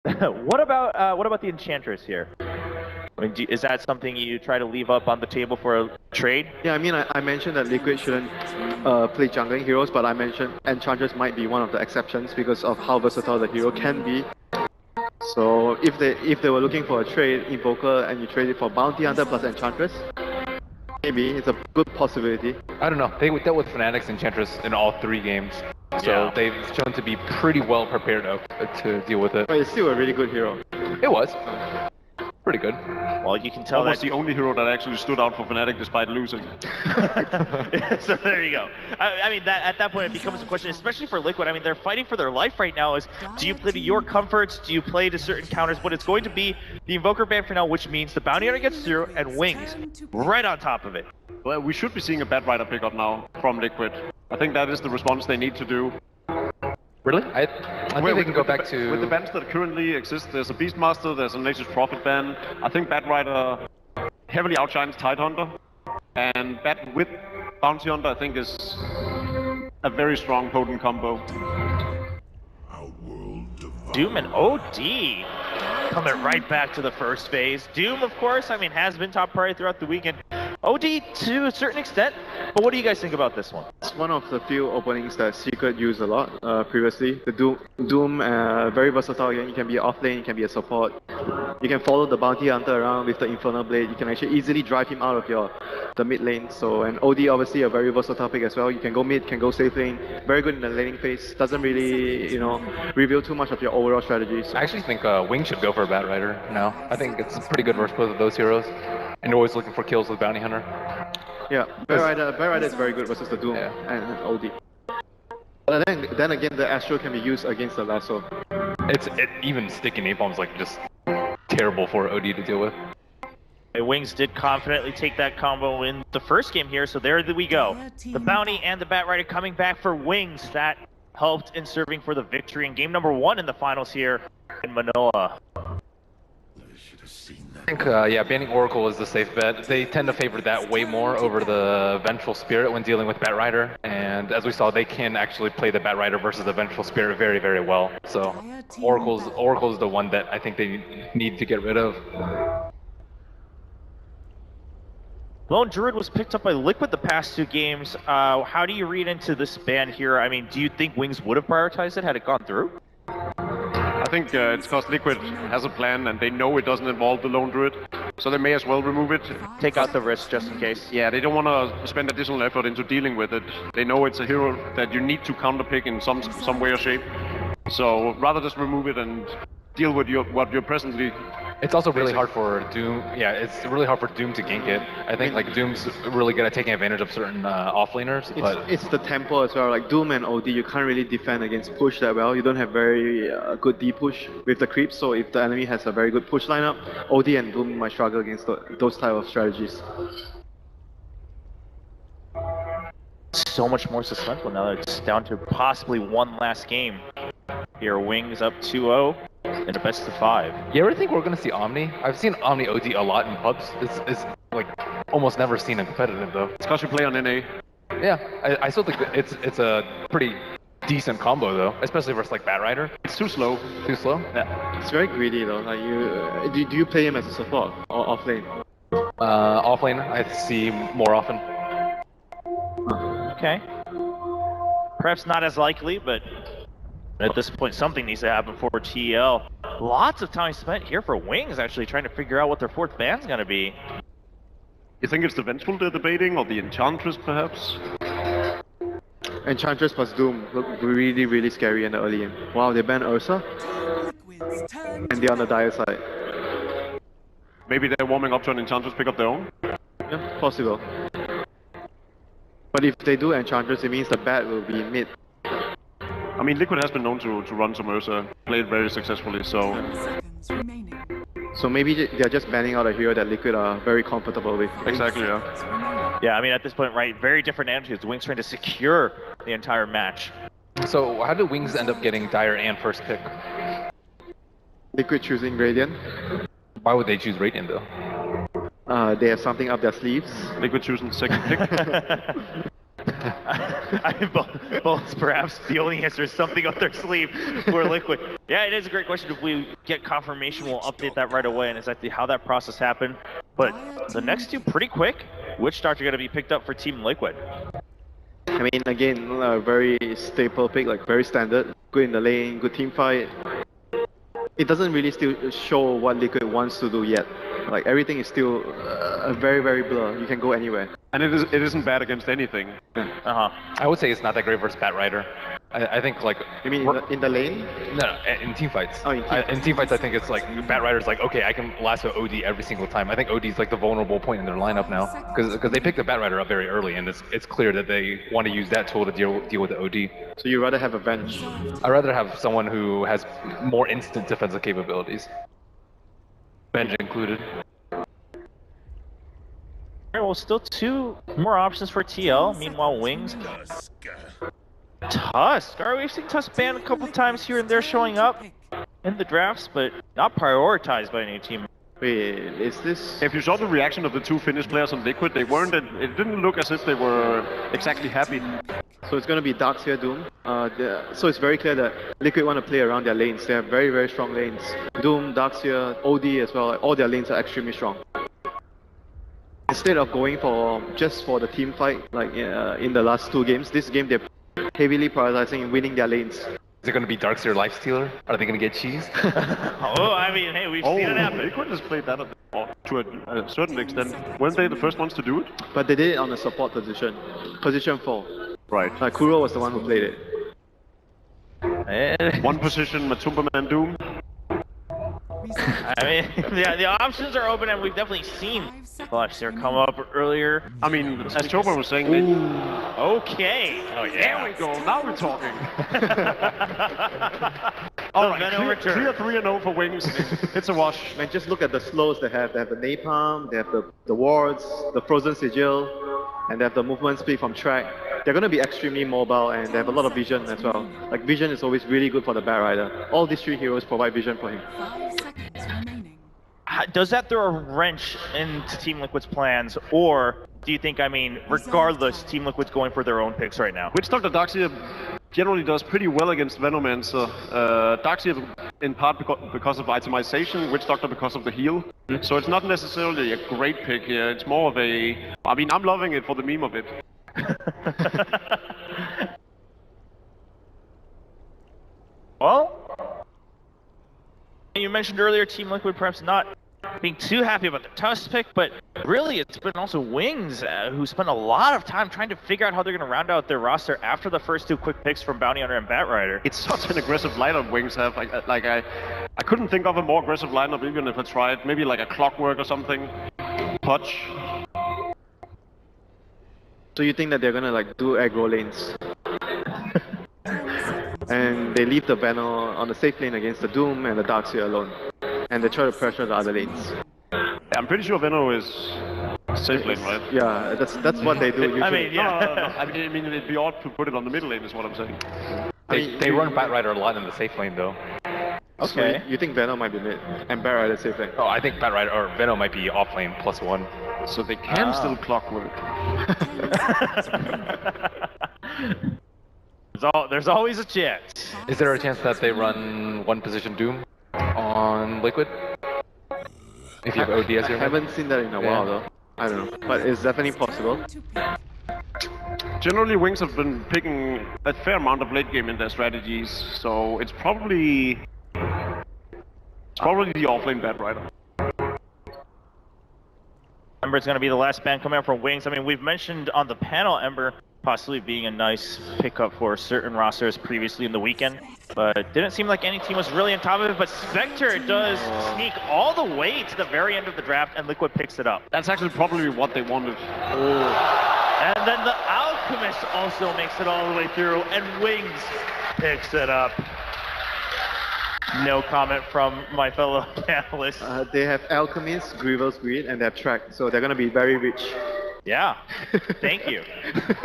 What about the Enchantress here? I mean, is that something you try to leave up on the table for a trade? Yeah, I mean, I mentioned that Liquid shouldn't play jungling heroes, but I mentioned Enchantress might be one of the exceptions because of how versatile the hero can be. So if they were looking for a trade Invoker and you trade it for Bounty Hunter plus Enchantress, maybe it's a good possibility. I don't know. They dealt with Fanatics Enchantress in all 3 games, so Yeah. they've shown to be pretty well prepared to deal with it. But it's still a really good hero. It was pretty good. Well, you can tell Almost that. the only hero that actually stood out for Fnatic despite losing. So there you go. I mean, at that point, it becomes a question, especially for Liquid. I mean, they're fighting for their life right now. Do you play to your comforts? Do you play to certain counters? But it's going to be the Invoker ban for now, which means the Bounty Hunter gets 0 and Wings right on top of it. Well, we should be seeing a Bat Rider pickup now from Liquid. I think that is the response they need to do. Really? I think they can go back to... With the bans that currently exist, there's a Beastmaster, there's a Nature's Prophet ban. I think Bat Rider heavily outshines Tidehunter. And Bat with Bounty Hunter, I think, is a very strong, potent combo. Doom and OD coming right back to the first phase. Doom, of course, I mean, has been top priority throughout the weekend. OD to a certain extent, but what do you guys think about this one? It's one of the few openings that Secret used a lot previously. The Doom very versatile. You can be off lane, you can be a support. You can follow the Bounty Hunter around with the Infernal Blade. You can actually easily drive him out of the mid lane. So, and OD obviously a very versatile pick as well. You can go mid, can go safe lane. Very good in the laning phase. Doesn't really, reveal too much of your overall strategies. I actually think Wing should go for a Bat Rider now. I think it's pretty good versus both of those heroes. And always looking for kills with Bounty Hunter. Yeah, Bat Rider is very good versus the Doom and OD. But then again, the Astro can be used against the Lasso. Even sticking Napalm's like just terrible for OD to deal with. Wings did confidently take that combo in the first game here, so there we go. The Bounty and the Bat Rider coming back for Wings. That helped in serving for the victory in game number 1 in the finals here in Manila. I think, banning Oracle is the safe bet. They tend to favor that way more over the Vengeful Spirit when dealing with Bat Rider. And as we saw, they can actually play the Bat Rider versus the Vengeful Spirit very, very well. So Oracle's the one that I think they need to get rid of. Lone Druid was picked up by Liquid the past 2 games. How do you read into this ban here? I mean, do you think Wings would have prioritized it had it gone through? I think it's because Liquid has a plan and they know it doesn't involve the Lone Druid, so they may as well remove it. Take out the risk just in case. Yeah, they don't want to spend additional effort into dealing with it. They know it's a hero that you need to counterpick in some way or shape. So rather just remove it and deal with what you're presently. It's also really hard for Doom. Yeah, it's really hard for Doom to gank it. I think like Doom's really good at taking advantage of certain offlaners. But it's the tempo as well. Like Doom and OD, you can't really defend against push that well. You don't have very good D push with the creeps. So if the enemy has a very good push lineup, OD and Doom might struggle against those type of strategies. So much more suspenseful now that it's down to possibly one last game. Here, Wings up 2-0 in a best of 5. You ever think we're gonna see Omni? I've seen Omni OD a lot in pubs. It's like almost never seen in competitive though. It's because you play on NA. Yeah, I still think that it's a pretty decent combo though, especially versus like Bat Rider. It's too slow. Too slow? Yeah. It's very greedy though. Like do you play him as a support or off lane? Off lane, I see more often. Okay. Perhaps not as likely, but at this point, something needs to happen for TL. Lots of time spent here for Wings, actually trying to figure out what their 4th ban's gonna be. You think it's the Vengeful they're debating, or the Enchantress, perhaps? Enchantress plus Doom look really, really scary in the early game. Wow, they banned Ursa, and they're on the dire side. Maybe they're warming up to an Enchantress pick up their own? Yeah, possible. But if they do Enchantress, it means the bat will be mid. I mean, Liquid has been known to run some Ursa, played very successfully, so... So maybe they're just banning out a hero that Liquid are very comfortable with. Exactly, yeah. Yeah, I mean, at this point, right, very different attitudes. Wings trying to secure the entire match. So how did Wings end up getting Dire and first pick? Liquid choosing Radiant. Why would they choose Radiant though? They have something up their sleeves. Liquid choosing second pick. I mean, both perhaps the only answer is something up their sleeve for Liquid. Yeah, it is a great question. If we get confirmation, we'll update that right away and exactly how that process happened. But the next two pretty quick. Which starts are going to be picked up for Team Liquid? I mean, again, a very staple pick, like very standard. Good in the lane, good team fight. It doesn't really still show what Liquid wants to do yet. Like everything is still very, very blur. You can go anywhere. And it isn't bad against anything. I would say it's not that great versus Batrider. I think like You mean in the lane? no, in team fights. Oh, in team fights, I think it's like Batrider's like, okay, I can lasso OD every single time. I think OD's like the vulnerable point in their lineup now because they picked the Batrider up very early, and it's clear that they want to use that tool to deal with the OD. So you rather have a bench? I'd rather have someone who has more instant defensive capabilities, bench included. Alright, well, still two more options for TL. Meanwhile, Wings. Tusk. Alright, we've seen Tusk banned a couple times here and there showing up in the drafts, but not prioritized by any team. Wait, is this? If you saw the reaction of the two Finnish players on Liquid, they weren't. It didn't look as if they were exactly happy. So it's going to be Darkseer Doom. So it's very clear that Liquid want to play around their lanes. They have very, very strong lanes. Doom, Darkseer, OD as well. All their lanes are extremely strong. Instead of going for just for the team fight, like in the last two games, this game they're heavily prioritizing winning their lanes. Is it going to be Darkseer Lifestealer? Are they going to get cheesed? Oh, I mean, hey, we've seen it happen. Liquid has played that to a certain extent. Weren't they the first ones to do it? But they did it on a support position. Position 4. Right. Kuro was the one who played it. One position, Matumba Man Doom. I mean, the options are open, and we've definitely seen Lifestealer come up earlier. I mean, as Toba was saying, Okay. Oh, yeah. there we go. Now we're talking. All right, Clear 3-0 for Wings. It's a wash. Man, just look at the slows they have. They have the Napalm, they have the wards, the Frozen Sigil, and they have the movement speed from track. They're going to be extremely mobile, and they have a lot of vision as well. Like, vision is always really good for the Batrider. All these three heroes provide vision for him. 5 seconds remaining. Does that throw a wrench into Team Liquid's plans, or do you think, I mean, regardless, Team Liquid's going for their own picks right now? Witch Doctor Darkseer generally does pretty well against Venomancer. Darkseer in part because of itemization, Witch Doctor because of the heal. So it's not necessarily a great pick here. It's more of a... I mean, I'm loving it for the meme of it. Well, you mentioned earlier Team Liquid perhaps not being too happy about the Tusk pick, but really it's been also Wings who spent a lot of time trying to figure out how they're going to round out their roster after the first two quick picks from Bounty Hunter and Batrider. It's such an aggressive lineup Wings have. I couldn't think of a more aggressive lineup even if I tried. Maybe like a Clockwork or something. Punch. So you think that they're gonna like do aggro lanes? And they leave the banner on the safe lane against the Doom and the Darkseer alone. And they try to pressure the other lanes. Yeah, I'm pretty sure Venno is safe lane, right? Yeah, that's what they do usually. I mean, yeah. No. I mean, it'd be odd to put it on the middle lane is what I'm saying. They run Batrider a lot in the safe lane though. Okay. So you think Venom might be mid and Batrider safe lane? Oh, I think Batrider or Venom might be off lane +1. So they can still Clockwork. There's always a chance. Is there a chance that they run one position Doom on Liquid? If you have OD as I your haven't seen that in a while though. I don't know, but it's definitely possible. Generally, Wings have been picking a fair amount of late game in their strategies, so it's probably the offlane Batrider. Ember is going to be the last ban coming out from Wings. I mean, we've mentioned on the panel Ember possibly being a nice pickup for certain rosters previously in the weekend, but it didn't seem like any team was really on top of it. But Spectre does sneak all the way to the very end of the draft, and Liquid picks it up. That's actually probably what they wanted. And then the Alchemist also makes it all the way through, and Wings picks it up. No comment from my fellow panelists. They have Alchemist, Grievous Greed, and they have Track, so they're gonna be very rich. Yeah, thank you.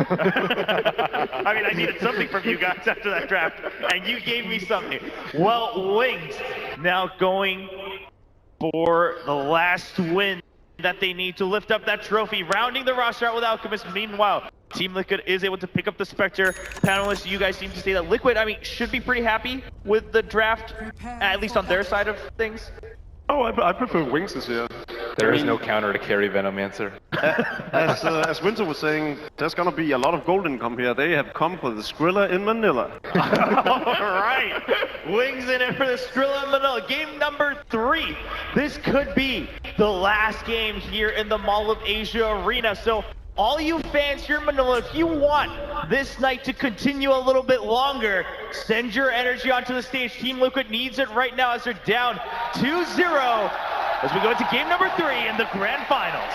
I mean, I needed something from you guys after that draft, and you gave me something. Well, Wings now going for the last win that they need to lift up that trophy, rounding the roster out with Alchemist. Meanwhile, Team Liquid is able to pick up the Spectre. Panelists, you guys seem to say that Liquid, I mean, should be pretty happy with the draft, at least on their side of things. Oh, I prefer Wings this year. There is no counter to carry Venomancer. As Winter was saying, there's gonna be a lot of gold income here. They have come for the Skrilla in Manila. Alright, Wings in it for the Skrilla in Manila. Game number 3. This could be the last game here in the Mall of Asia Arena. So all you fans here in Manila, if you want this night to continue a little bit longer, send your energy onto the stage. Team Liquid needs it right now as they're down 2-0 as we go into game number 3 in the grand finals.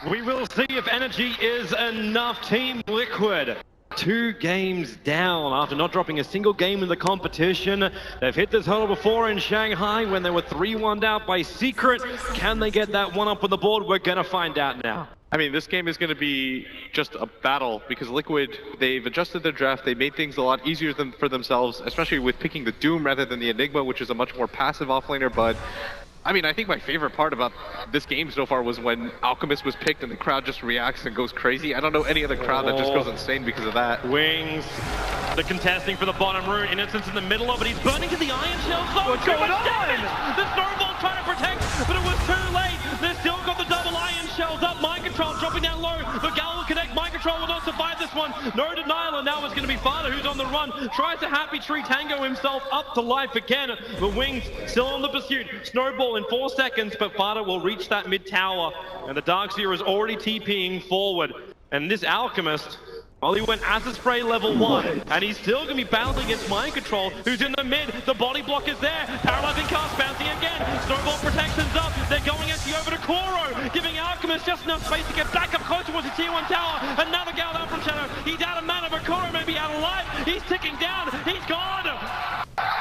We will see if energy is enough. Team Liquid, 2 games down after not dropping a single game in the competition. They've hit this hurdle before in Shanghai when they were 3-1 out by Secret. Can they get that one up on the board? We're gonna find out now. I mean, this game is going to be just a battle because Liquid, they've adjusted their draft. They made things a lot easier for themselves, especially with picking the Doom rather than the Enigma, which is a much more passive offlaner. But I mean, I think my favorite part about this game so far was when Alchemist was picked and the crowd just reacts and goes crazy. I don't know any other crowd that just goes insane because of that. Wings, the contesting for the bottom rune. Innocence in the middle of it. He's burning to the iron shells. Oh, what's going on? The snowball trying to protect, but it was too late. They've still got the double iron shells up. Mind control dropping down low. The Gal will connect. Mind control will not survive this one. No denial, and now it's going to be Father who's on the run. Tries to Happy Tree Tango himself up to life again. The Wings still on the pursuit. Snowball in 4 seconds, but Father will reach that mid tower, and the Darkseer is already TPing forward. And this Alchemist, well, he went Acid Spray level 1, and he's still going to be battling against Mind Control, who's in the mid. The body block is there. Paralyzing cast bouncing again. Snowball protections up. They're going actually over to Koro, giving Alchemist just enough space to get back up close towards the tier 1 tower. Another Gal down from Shadow. He's out of mana, but Koro may be out of life. He's ticking down. He's gone.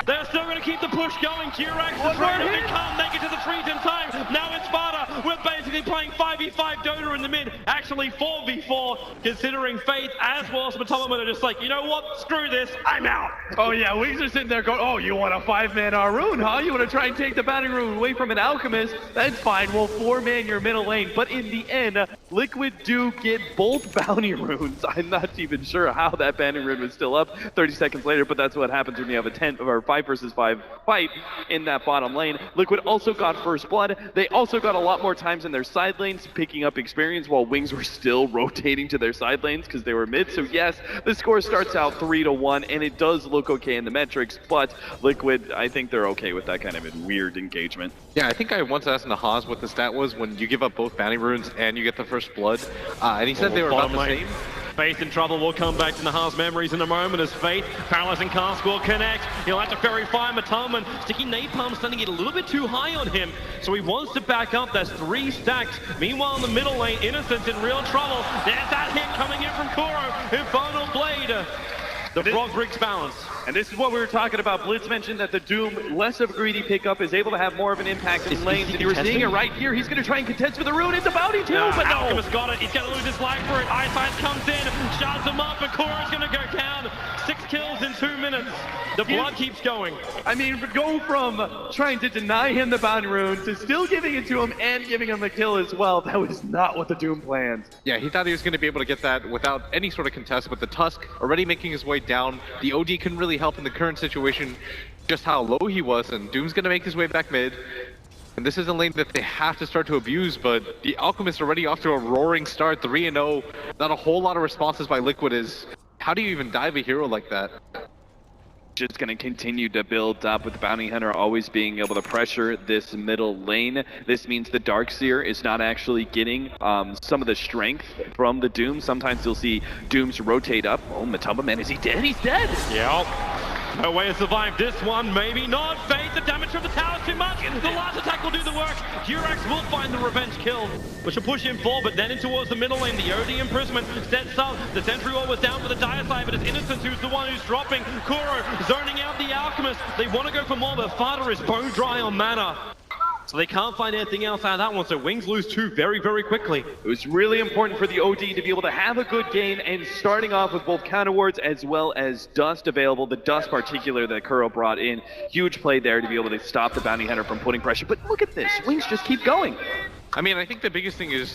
They're still going to keep the push going. Q-Rax is ready. They can't make it to the trees in time. Now it's Sparta. We're basically playing 5v5 Dota in the mid. Actually 4v4, considering Faith as well as Matoma are just like, you know what? Screw this. I'm out. Oh yeah, Wings are sitting there going, oh, you want a 5-man rune, huh? You want to try and take the bounty rune away from an Alchemist? That's fine. We'll 4-man your middle lane. But in the end, Liquid do get both bounty runes. I'm not even sure how that bounty rune was still up 30 seconds later, but that's what happens when you have a 10 or 5 versus 5 fight in that bottom lane. Liquid also got first blood. They also got a lot more times in their side lanes, picking up experience while Wings were still rotating to their side lanes because they were mid. So yes, the score starts out 3-1, and it does look okay in the metrics, but Liquid, I think they're okay with that kind of a weird engagement. Yeah, I think I once asked Nahaz what the stat was when you give up both bounty runes and you get the first blood, and he said they were about the same. Faith in trouble. We'll come back to Nahar's memories in a moment as Faith, Paralyzing Cast will connect. He'll have to Fairy Fire Mataman. Sticky Napalm starting to get a little bit too high on him, so he wants to back up. That's 3 stacks. Meanwhile, in the middle lane, Innocence in real trouble. There's that hit coming in from Kuro. Infernal Blade. The Frog Briggs balance. And this is what we were talking about. Blitz mentioned that the Doom, less of a greedy pickup, is able to have more of an impact in lanes. And you were seeing it right here. He's going to try and contest for the rune. It's a bounty too, but no. Alchemist got it. He's going to lose his life for it. Eyesight comes in, shards him up, and Koro's going to go down. 6 kills in 2 minutes. The blood keeps going. I mean, go from trying to deny him the bounty rune to still giving it to him and giving him the kill as well. That was not what the Doom planned. Yeah, he thought he was going to be able to get that without any sort of contest, but the Tusk already making his way down. The OD couldn't really help in the current situation, just how low he was, and Doom's going to make his way back mid. And this is a lane that they have to start to abuse, but the Alchemist already off to a roaring start, 3-0. Not a whole lot of responses by Liquid is, how do you even dive a hero like that? Just going to continue to build up with the Bounty Hunter always being able to pressure this middle lane. This means the Darkseer is not actually getting some of the strength from the Doom. Sometimes you'll see Dooms rotate up. Oh, Matamba, man, is he dead? He's dead! Yep. No way to survive this one, maybe not. Faith, the damage from the tower is too much. The last attack will do the work. Durax will find the revenge kill, which will push him forward, but then in towards the middle lane. The OD imprisonment sets up. The Sentry Wall was down for the Dire Side, but it's Innocence who's the one who's dropping. Kuro zoning out the Alchemist. They want to go for more, but Father is bone dry on mana. So they can't find anything else out of that one, so Wings lose 2 very, very quickly. It was really important for the OD to be able to have a good game, and starting off with both counter wards as well as Dust available. The Dust particular that Kuro brought in, huge play there to be able to stop the Bounty Hunter from putting pressure. But look at this, Wings just keep going. I mean, I think the biggest thing is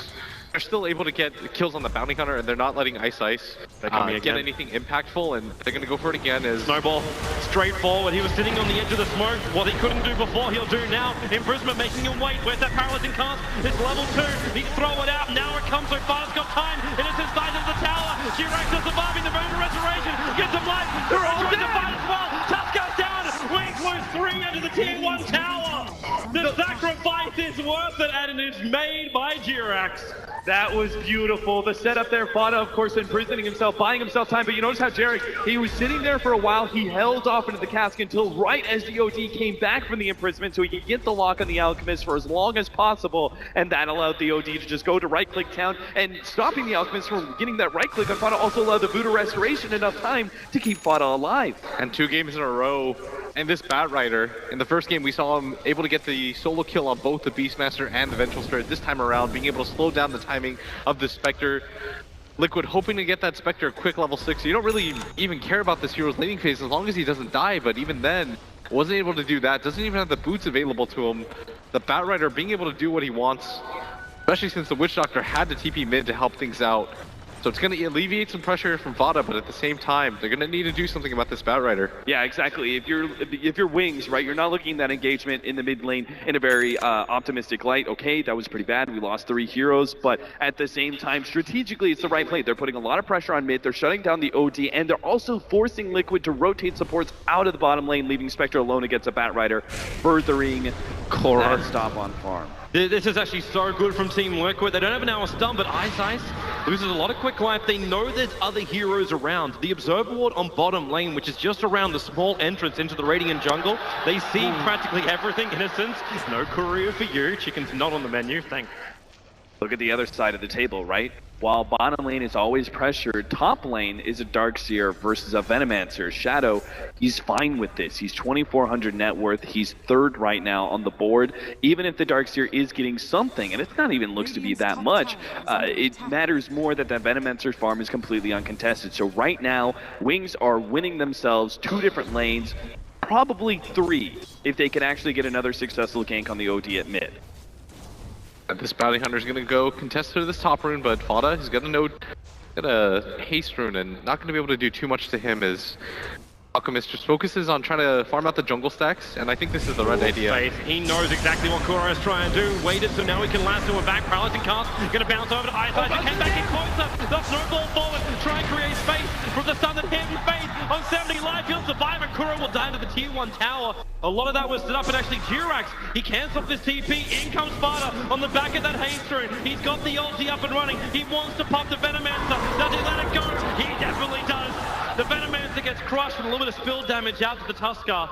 they're still able to get kills on the Bounty Hunter, and they're not letting Ice get anything impactful, and they're going to go for it again. As Snowball, straightforward. He was sitting on the edge of the smoke. What he couldn't do before, he'll do now. Imprisonment making him wait. Where's that paralyzing cast? It's level 2. He can throw it out. Now it comes so far. It's got time. Innocent side of the tower. G-Rex is surviving the Voodoo Restoration. Gets him life. They're all trying to fight as well. Tusk goes down. Wings lose 3 under the tier 1 tower. The sacrifice is worth it, and it is made by G-Rex. That was beautiful. The setup there, Fada, of course, imprisoning himself, buying himself time. But you notice how Jarek, he was sitting there for a while. He held off into the cask until right as the OD came back from the imprisonment so he could get the lock on the Alchemist for as long as possible. And that allowed the OD to just go to right-click town. And stopping the Alchemist from getting that right-click on Fada also allowed the Voodoo Restoration enough time to keep Fada alive. And 2 games in a row. And this Bat Rider, in the first game we saw him able to get the solo kill on both the Beastmaster and the Vengeful Spirit. This time around, being able to slow down the timing of the Spectre. Liquid hoping to get that Spectre a quick level 6. You don't really even care about this hero's laning phase as long as he doesn't die, but even then, wasn't able to do that. Doesn't even have the boots available to him. The Bat Rider being able to do what he wants, especially since the Witch Doctor had to TP mid to help things out. So it's going to alleviate some pressure from Vada, but at the same time, they're going to need to do something about this Bat Rider. Yeah, exactly. If you're Wings, right, you're not looking at that engagement in the mid lane in a very optimistic light. Okay, that was pretty bad. We lost 3 heroes, but at the same time, strategically, it's the right play. They're putting a lot of pressure on mid. They're shutting down the OD, and they're also forcing Liquid to rotate supports out of the bottom lane, leaving Spectre alone against a Bat Rider, furthering that stop on farm. This is actually so good from Team Liquid. They don't have an hour stun, but Ice loses a lot of quick life. They know there's other heroes around. The Observer Ward on bottom lane, which is just around the small entrance into the Radiant jungle. They see practically everything. Innocence, no courier for you. Chicken's not on the menu, thank. Look at the other side of the table, right? While bottom lane is always pressured, top lane is a Darkseer versus a Venomancer. Shadow, he's fine with this. He's 2,400 net worth. He's 3rd right now on the board. Even if the Darkseer is getting something, and it's not even looks to be that much, it matters more that the Venomancer's farm is completely uncontested. So right now, Wings are winning themselves 2 different lanes, probably 3, if they can actually get another successful gank on the OD at mid. This Bounty Hunter is going to go contest to this top rune, but Fada, he's got a haste rune and not going to be able to do too much to him as Alchemist just focuses on trying to farm out the jungle stacks, and I think this is the right idea. He knows exactly what Kuro is trying to do. Waited, so now he can last him back. Paralyzing cast, going to bounce over to Ice. He came back in closer. The snowball forward, try and create space from the sun that hit him face on 70 life. He'll survive, and Kuro will die to the tier 1 tower. A lot of that was set up, and actually G-Rex, he cancels this TP. In comes Sparta on the back of that haste rune. He's got the ulti up and running. He wants to pop the Venomancer. Does he let it go? He definitely does. The Venomancer gets crushed with a little bit of spill damage out to the Tusker.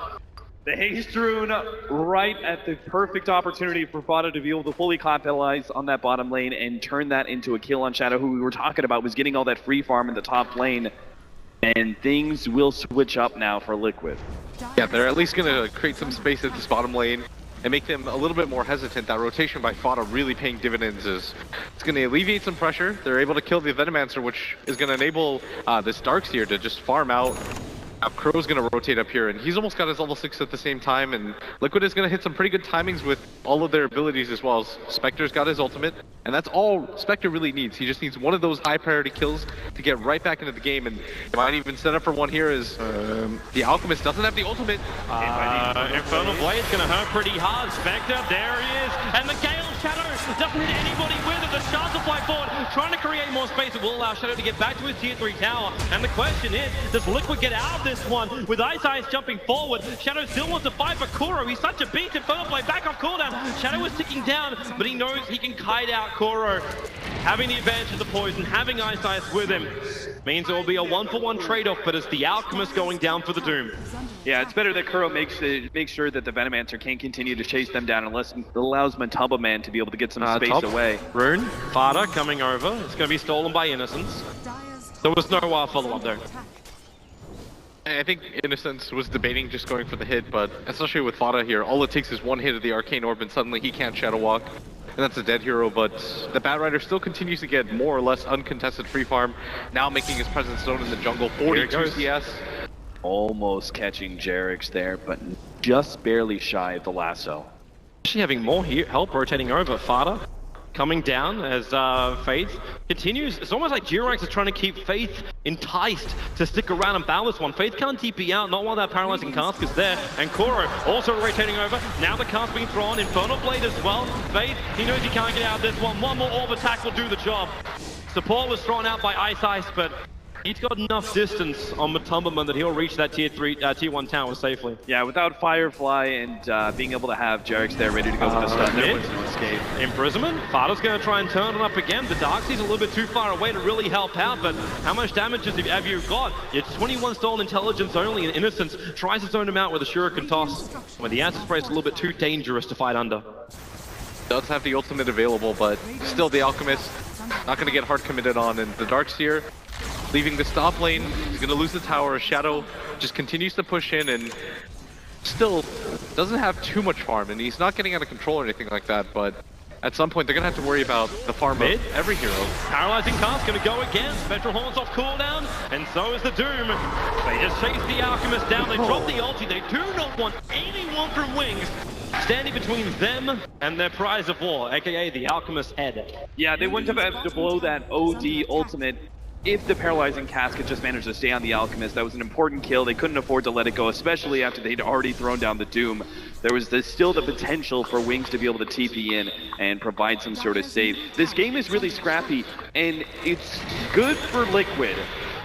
The haste rune right at the perfect opportunity for Fada to be able to fully capitalize on that bottom lane and turn that into a kill on Shadow, who we were talking about was getting all that free farm in the top lane. And things will switch up now for Liquid. Yeah, they're at least going to create some space at this bottom lane and make them a little bit more hesitant. That rotation by Fada really paying dividends. It's going to alleviate some pressure. They're able to kill the Venomancer, which is going to enable this Darkseer to just farm out. Now Crow's going to rotate up here, and he's almost got his level 6 at the same time, and Liquid is going to hit some pretty good timings with all of their abilities as well. Spectre's got his ultimate, and that's all Spectre really needs. He just needs one of those high priority kills to get right back into the game, and they might even set up for one here as the Alchemist doesn't have the ultimate. Infernal Blade's going to hurt pretty hard. Spectre, there he is, and the Gale Shadow doesn't hit anybody with it. The Shards will fly forward, trying to create more space. It will allow Shadow to get back to his tier 3 tower, and the question is, does Liquid get out of this one? With Ice jumping forward, Shadow still wants to fight for Kuro. He's such a beast. Infernal Blade back off cooldown. Shadow is ticking down, but he knows he can kite out Kuro. Having the advantage of the poison, having Ice with him, means it will be a 1-for-1 trade-off, but it's the Alchemist going down for the Doom. Yeah, it's better that Kuro makes sure that the Venomancer can't continue to chase them down unless it allows Mataba Man to be able to get some space away. Rune, Fada coming over. It's going to be stolen by Innocence. There was no follow-up there. I think Innocence was debating just going for the hit, but especially with Fada here, all it takes is one hit of the Arcane Orb and suddenly he can't Shadow Walk. And that's a dead hero, but the Bat Rider still continues to get more or less uncontested free farm, now making his presence known in the jungle. 42 CS. Almost catching Jarix there, but just barely shy of the lasso. Actually having more help rotating over. Fada coming down as Faith continues. It's almost like G-Rex is trying to keep Faith enticed to stick around and battle this one. Faith can't TP out, not while that paralyzing cask is there. And Kuro also rotating over. Now the cask being thrown, Infernal Blade as well. Faith, he knows he can't get out of this one. One more orb attack will do the job. Support was thrown out by Ice, but he's got enough distance on Matumberman that he'll reach that tier 1 tower safely. Yeah, without Firefly and being able to have Jarex there ready to go for the stun, there was no escape. Imprisonment. Fada's going to try and turn it up again. The Darkseid's a little bit too far away to really help out, but how much damage have you got? It's 21 stolen intelligence only, and Innocence tries to zone him out with a Shuriken toss, when the answer spray is a little bit too dangerous to fight under. Does have the ultimate available, but still the Alchemist not going to get hard committed on, and the Darkseer leaving the stop lane. He's going to lose the tower. Shadow just continues to push in and still doesn't have too much farm, and he's not getting out of control or anything like that, but at some point they're going to have to worry about the farm of every hero. Paralyzing Cask going to go again. Spectral Horns off cooldown, and so is the Doom. They just chase the Alchemist down. They drop the ulti. They do not want anyone from Wings standing between them and their prize of war, aka the Alchemist's head. Yeah, they wouldn't have had to blow that OD ultimate if the Paralyzing Cask had just managed to stay on the Alchemist. That was an important kill. They couldn't afford to let it go, especially after they'd already thrown down the Doom. There was still the potential for Wings to be able to TP in and provide some sort of save. This game is really scrappy, and it's good for Liquid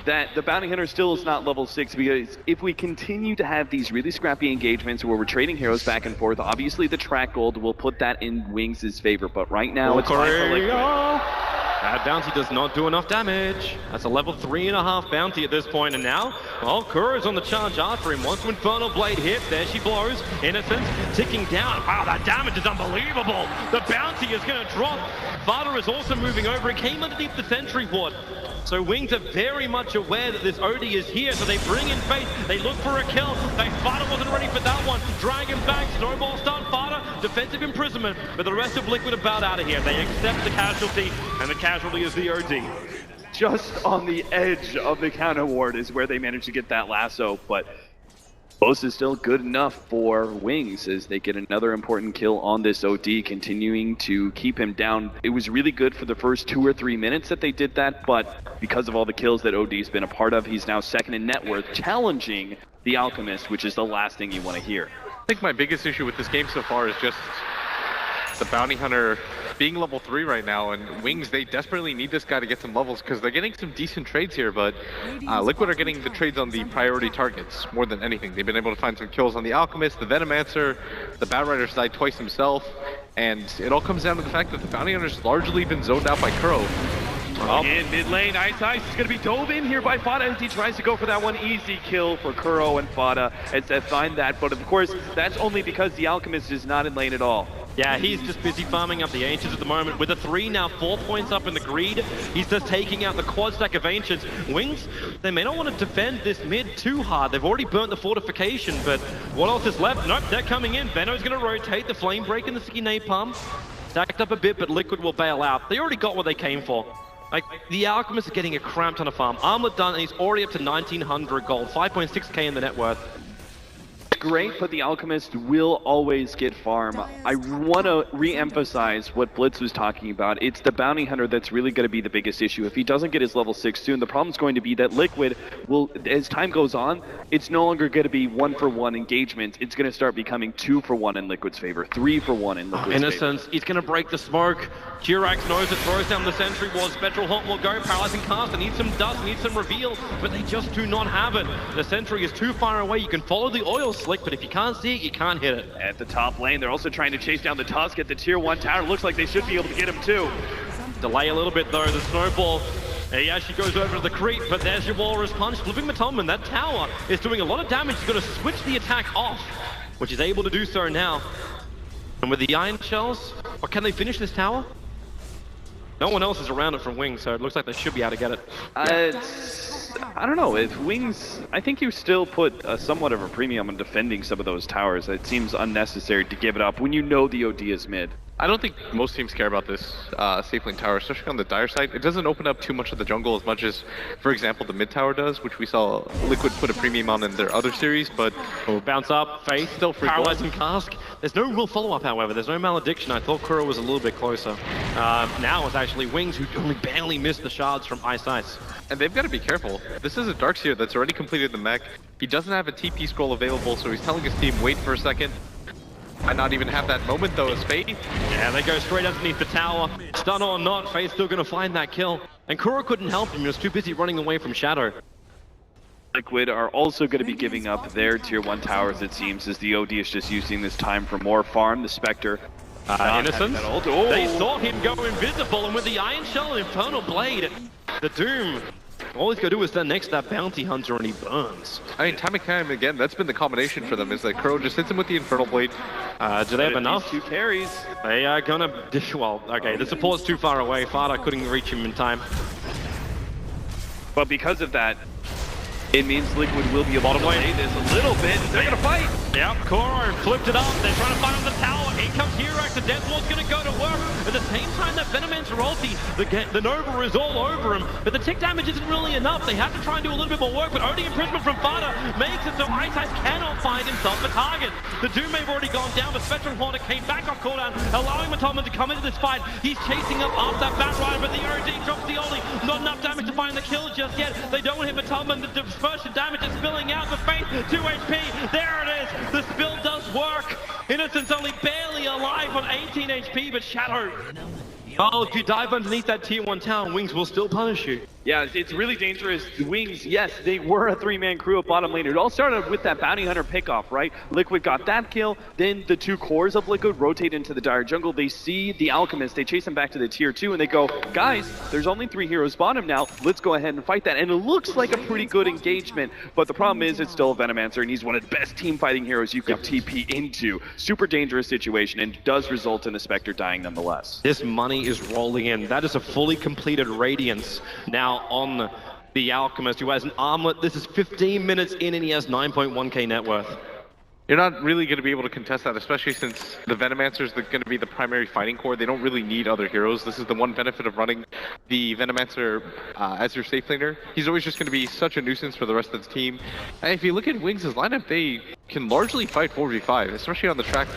that the Bounty Hunter still is not level 6, because if we continue to have these really scrappy engagements where we're trading heroes back and forth, obviously the track gold will put that in Wings' favor, but right now it's fine for Liquid. That bounty does not do enough damage. That's a level 3.5 bounty at this point, and now, well, Kuro's on the charge after him. Once the Infernal Blade hits, there she blows. Innocence ticking down. Wow, that damage is unbelievable. The bounty is going to drop. Vada is also moving over. It came underneath the Sentry Ward. So Wings are very much aware that this OD is here, so they bring in Faith. They look for a kill. Vada wasn't ready for that one. Dragon back, snowball stun, Vada, defensive imprisonment. But the rest of Liquid are about out of here. They accept the casualty, and the casualty is the OD. Just on the edge of the counter ward is where they managed to get that lasso, but close is still good enough for Wings as they get another important kill on this OD, continuing to keep him down. It was really good for the first 2 or 3 minutes that they did that, but because of all the kills that OD's been a part of, he's now second in net worth, challenging the Alchemist, which is the last thing you want to hear. I think my biggest issue with this game so far is just the Bounty Hunter being level 3 right now, and Wings, they desperately need this guy to get some levels because they're getting some decent trades here, but Liquid are getting the trades on the priority targets more than anything. They've been able to find some kills on the Alchemist, the Venomancer, the Batrider's died twice himself, and it all comes down to the fact that the Bounty Hunter's largely been zoned out by Kuro. In mid lane, Ice is going to be dove in here by Fada as he tries to go for that one easy kill for Kuro and Fada as they find that, but of course that's only because the Alchemist is not in lane at all. Yeah, he's just busy farming up the Ancients at the moment. With a 3 now, 4 points up in the greed. He's just taking out the quad stack of Ancients. Wings, they may not want to defend this mid too hard. They've already burnt the fortification, but what else is left? Nope, they're coming in. Veno's going to rotate. The Flame Break and the Sticky Napalm stacked up a bit, but Liquid will bail out. They already got what they came for. Like, the Alchemist is getting a crap ton of farm. Armlet done, and he's already up to 1900 gold. 5.6k in the net worth. Great, but the Alchemist will always get farm. I want to re-emphasize what Blitz was talking about. It's the Bounty Hunter that's really going to be the biggest issue. If he doesn't get his level 6 soon, the problem's going to be that Liquid will, as time goes on, it's no longer going to be 1-for-1 engagement. It's going to start becoming 2-for-1 in Liquid's favor, 3-for-1 in Liquid's favor. Innocence, he's going to break the smoke. Jirax knows it, throws down the Sentry Ward. Spectral Haunt will go, Paralyzing Cast. They need some dust, need some reveal, but they just do not have it. The Sentry is too far away. You can follow the oil slick, but if you can't see it, you can't hit it. At the top lane, they're also trying to chase down the Tusk at the tier 1 tower. Looks like they should be able to get him too. Delay a little bit though, the snowball. He actually goes over to the creep, but there's your Walrus Punch. Flipping Matomman, that tower is doing a lot of damage. He's got to switch the attack off, which he's able to do so now. And with the Iron Shells, or can they finish this tower? No one else is around it from Wings, so it looks like they should be able to get it. I don't know, if Wings, I think you still put somewhat of a premium on defending some of those towers. It seems unnecessary to give it up when you know the OD is mid. I don't think most teams care about this safe lane tower, especially on the Dire side. It doesn't open up too much of the jungle as much as, for example, the mid tower does, which we saw Liquid put a premium on in their other series, but... Oh, bounce up, Faith, still free paralyzing cask. There's no real follow-up, however. There's no malediction. I thought Kuro was a little bit closer. Now it's actually Wings, who only barely missed the shards from Ice Ice. And they've got to be careful. This is a Darkseer that's already completed the mech. He doesn't have a TP scroll available, so he's telling his team, wait for a second. Might not even have that moment though as Faith. Yeah, they go straight underneath the tower. Stun or not, Faith's still gonna find that kill. And Kuro couldn't help him, he was too busy running away from Shadow. Liquid are also going to be giving up their tier 1 towers, it seems, as the OD is just using this time for more farm. The Spectre. Innocence. Oh. They saw him go invisible, and with the Iron Shell and Infernal Blade, the Doom, all he's got to do is stand next to that Bounty Hunter and he burns. I mean, time and time again, that's been the combination for them, is that Kuro just hits him with the Infernal Blade. Do they have enough? 2 carries. They are gonna... Well, okay, the support's too far away. Fada couldn't reach him in time. But because of that, it means Liquid will be able to play this a little bit. They're going to fight. Yep, Kuro flipped it up. They're trying to fight on the tower. In comes Hirax. The Death Ward's going to go to work. At the same time, that Venomancer ulti, the Nova is all over him. But the tick damage isn't really enough. They have to try and do a little bit more work. But only imprisonment from Fada makes it so Ice Ice cannot find himself a target. The Doom may have already gone down, but Spectral Hornet came back off cooldown, allowing Matomba to come into this fight. He's chasing up after that Bat Rider, but the OD drops the only. Not enough damage to find the kill just yet. They don't hit Matomba, and the dispersion damage is spilling out. The Faith, 2 HP. There it is. The spill does work. Innocence only barely alive on 18 HP, but Shadow. Oh, if you dive underneath that tier 1 tower, Wings will still punish you. Yeah, it's really dangerous. The Wings, yes, they were a 3-man crew at bottom lane. It all started with that Bounty Hunter pickoff, right? Liquid got that kill, then the 2 cores of Liquid rotate into the Dire jungle. They see the Alchemist, they chase him back to the tier 2, and they go, guys, there's only 3 heroes bottom now. Let's go ahead and fight that. And it looks like a pretty good engagement, but the problem is it's still a Venomancer, and he's one of the best team fighting heroes you could TP into. Super dangerous situation, and does result in the Spectre dying nonetheless. This money is rolling in. That is a fully completed Radiance now on the Alchemist, who has an armlet. This is 15 minutes in and he has 9.1k net worth. You're not really going to be able to contest that, especially since the Venomancer is going to be the primary fighting core. They don't really need other heroes. This is the one benefit of running the Venomancer as your safe laner. He's always just going to be such a nuisance for the rest of the team. And if you look at Wings' lineup, they can largely fight 4v5, especially on the track.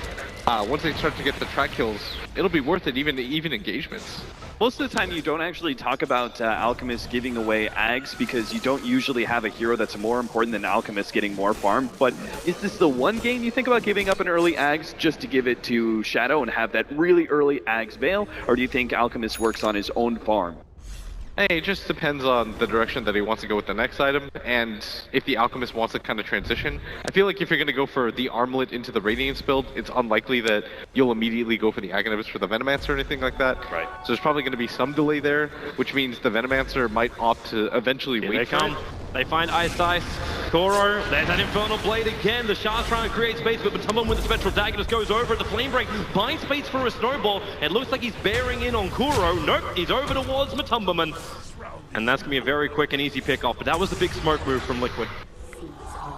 Once they start to get the track kills, it'll be worth it, even engagements. Most of the time you don't actually talk about Alchemist giving away Ags because you don't usually have a hero that's more important than Alchemist getting more farm. But is this the one game you think about giving up an early Ags just to give it to Shadow and have that really early Ags Veil? Or do you think Alchemist works on his own farm? Hey, it just depends on the direction that he wants to go with the next item, and if the Alchemist wants to kind of transition. I feel like if you're going to go for the Armlet into the Radiance build, it's unlikely that you'll immediately go for the Agonist for the Venomancer or anything like that. Right. So there's probably going to be some delay there, which means the Venomancer might opt to eventually wait for it. They find Ice Ice. Kuro, there's that Infernal Blade again. The Shard's trying to create space, but Matomba with the Spectral Dagger just goes over at the Flame Break, finds space for a snowball. It looks like he's bearing in on Kuro. Nope, he's over towards Matombaman. And that's going to be a very quick and easy pick off, but that was the big smoke move from Liquid.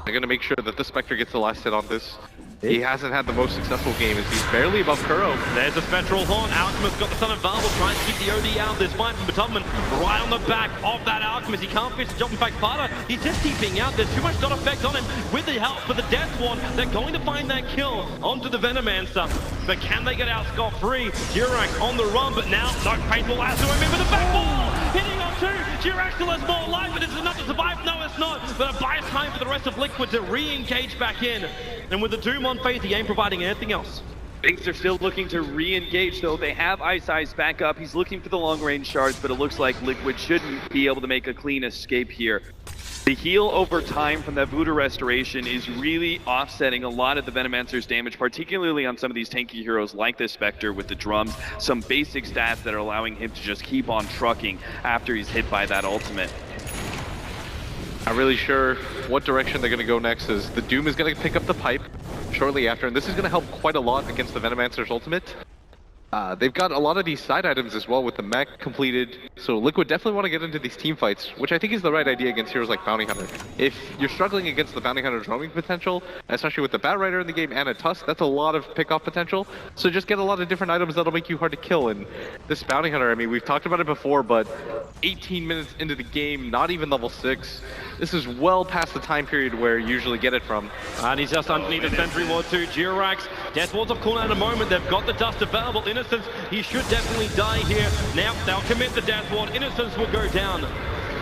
They're going to make sure that the Spectre gets the last hit on this. He hasn't had the most successful game as he's barely above Kuro. There's a Spectral Horn. Alchemist got the Son of Valve trying to keep the OD out of this fight from Matomban. Right on the back of that Alchemist. He can't finish the job. In fact, Fada, he's just keeping out. There's too much dot effect on him. With the help of the Death Ward, they're going to find that kill onto the Venomancer. But can they get out scot-free? Jirax on the run, but now no painful lasso him in with the back ball. Hitting on 2. Jirax still has more life, but it's enough to survive. No, it's not. But it buys time for the rest of Liquid to re-engage back in. And with the Doom on Faith, he ain't providing anything else. Things are still looking to re-engage, though. They have Ice Ice back up. He's looking for the long-range shards, but it looks like Liquid shouldn't be able to make a clean escape here. The heal over time from that Voodoo Restoration is really offsetting a lot of the Venomancer's damage, particularly on some of these tanky heroes like this Spectre with the drums. Some basic stats that are allowing him to just keep on trucking after he's hit by that ultimate. Not really sure what direction they're going to go next, as the Doom is going to pick up the pipe shortly after, and this is going to help quite a lot against the Venomancer's ultimate. They've got a lot of these side items as well with the mech completed, so Liquid definitely want to get into these team fights, which I think is the right idea against heroes like Bounty Hunter. If you're struggling against the Bounty Hunter's roaming potential, especially with the Bat Rider in the game and a Tusk, that's a lot of pick-off potential, so just get a lot of different items that'll make you hard to kill, and this Bounty Hunter, I mean, we've talked about it before, but 18 minutes into the game, not even level 6, this is well past the time period where you usually get it from. And he's just underneath the Sentry Ward too. Jirax, Death Ward's off cooldown in a moment. They've got the dust available. Innocence, he should definitely die here. Now they'll commit the Death Ward. Innocence will go down.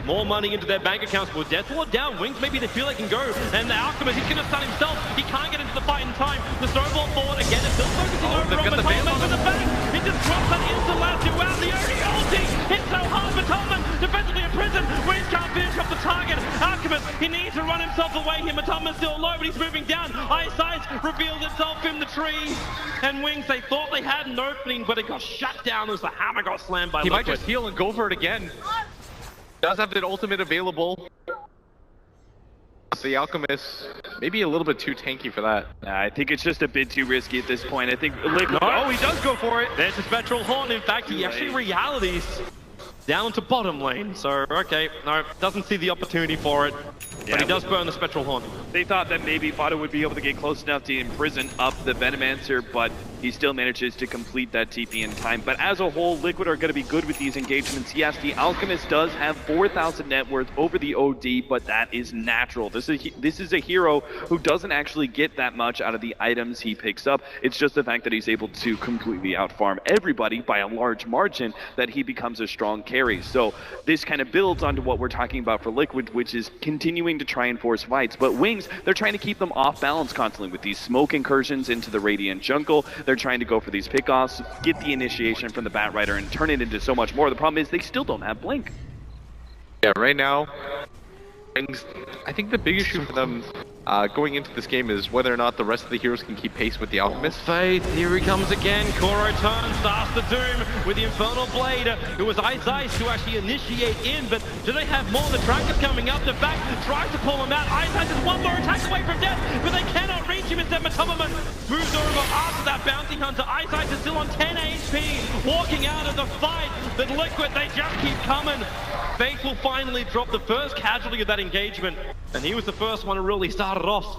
More money into their bank accounts. With Death Ward down, Wings maybe they feel they can go. And the Alchemist, he's going to stun himself. He can't get into the fight in time. The snowball forward again. It's still focusing over on Matolman with the back. He just drops that instant last two out. The OD hits so hard. Matolman defensively in prison. Wings can't finish off the target. Alchemist, he needs to run himself away here. Matolman's still low, but he's moving down. Ice reveals itself in the tree. And Wings, they thought they had an opening, but it got shut down as the hammer got slammed by Liquid. He might just heal and go for it again. Does have the ultimate available. The Alchemist, maybe a little bit too tanky for that. I think it's just a bit too risky at this point. I think Liquid, oh, he does go for it. There's his Spectral Horn. In fact, he actually realities down to bottom lane. So, okay, no, doesn't see the opportunity for it. But he does burn the Spectral Horn. They thought that maybe Fado would be able to get close enough to imprison up the Venomancer, but he still manages to complete that TP in time. But as a whole, Liquid are going to be good with these engagements. Yes, the Alchemist does have 4,000 net worth over the OD, but that is natural. This is a hero who doesn't actually get that much out of the items he picks up. It's just the fact that he's able to completely outfarm everybody by a large margin that he becomes a strong carry. So this kind of builds onto what we're talking about for Liquid, which is continuing to try and force fights. But Wings, they're trying to keep them off balance constantly with these smoke incursions into the Radiant jungle. They're trying to go for these pickoffs, get the initiation from the Bat Rider, and turn it into so much more. The problem is they still don't have Blink. Yeah, right now, Wings, I think the big issue for them going into this game is whether or not the rest of the heroes can keep pace with the Alchemist. Faith, here he comes again. Koro turns, starts the Doom with the Infernal Blade. It was Ice to actually initiate in, but do they have more? The Tracker's coming up. The back tries to pull him out. Ice is one more attack away from death, but they cannot reach him. Instead, Matolman moves over after that Bounty Hunter. Ice is still on 10 HP, walking out of the fight. But Liquid, they just keep coming. Faith will finally drop the first casualty of that engagement, and he was the first one to really start it off.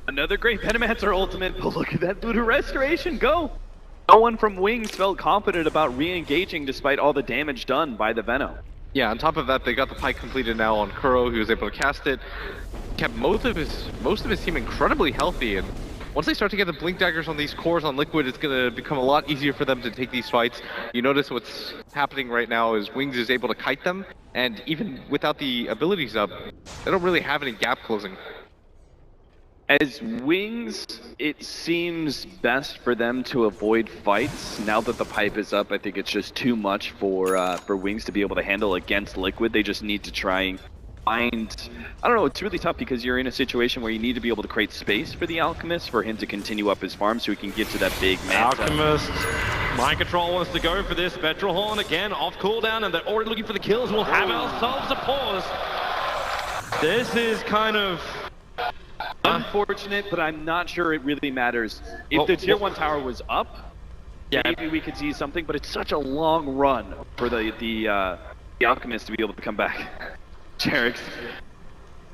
Another great Venomancer ultimate, but look at that Voodoo Restoration go! No one from Wings felt confident about re-engaging despite all the damage done by the Veno. Yeah, on top of that, they got the pike completed now on Kuro, who was able to cast it. Kept most of his team incredibly healthy, and once they start to get the Blink Daggers on these cores on Liquid, it's going to become a lot easier for them to take these fights. You notice what's happening right now is Wings is able to kite them, and even without the abilities up, they don't really have any gap closing. As Wings, it seems best for them to avoid fights. Now that the pipe is up, I think it's just too much for Wings to be able to handle against Liquid. They just need to try and find... I don't know, it's really tough because you're in a situation where you need to be able to create space for the Alchemist for him to continue up his farm so he can get to that big man. Alchemist, Mind Control wants to go for this. Spectral Horn again, off cooldown, and they're already looking for the kills. We'll have ourselves a pause. This is kind of... unfortunate, but I'm not sure it really matters. If the tier 1 tower was up, maybe we could see something, but it's such a long run for the Alchemist to be able to come back. Jarek's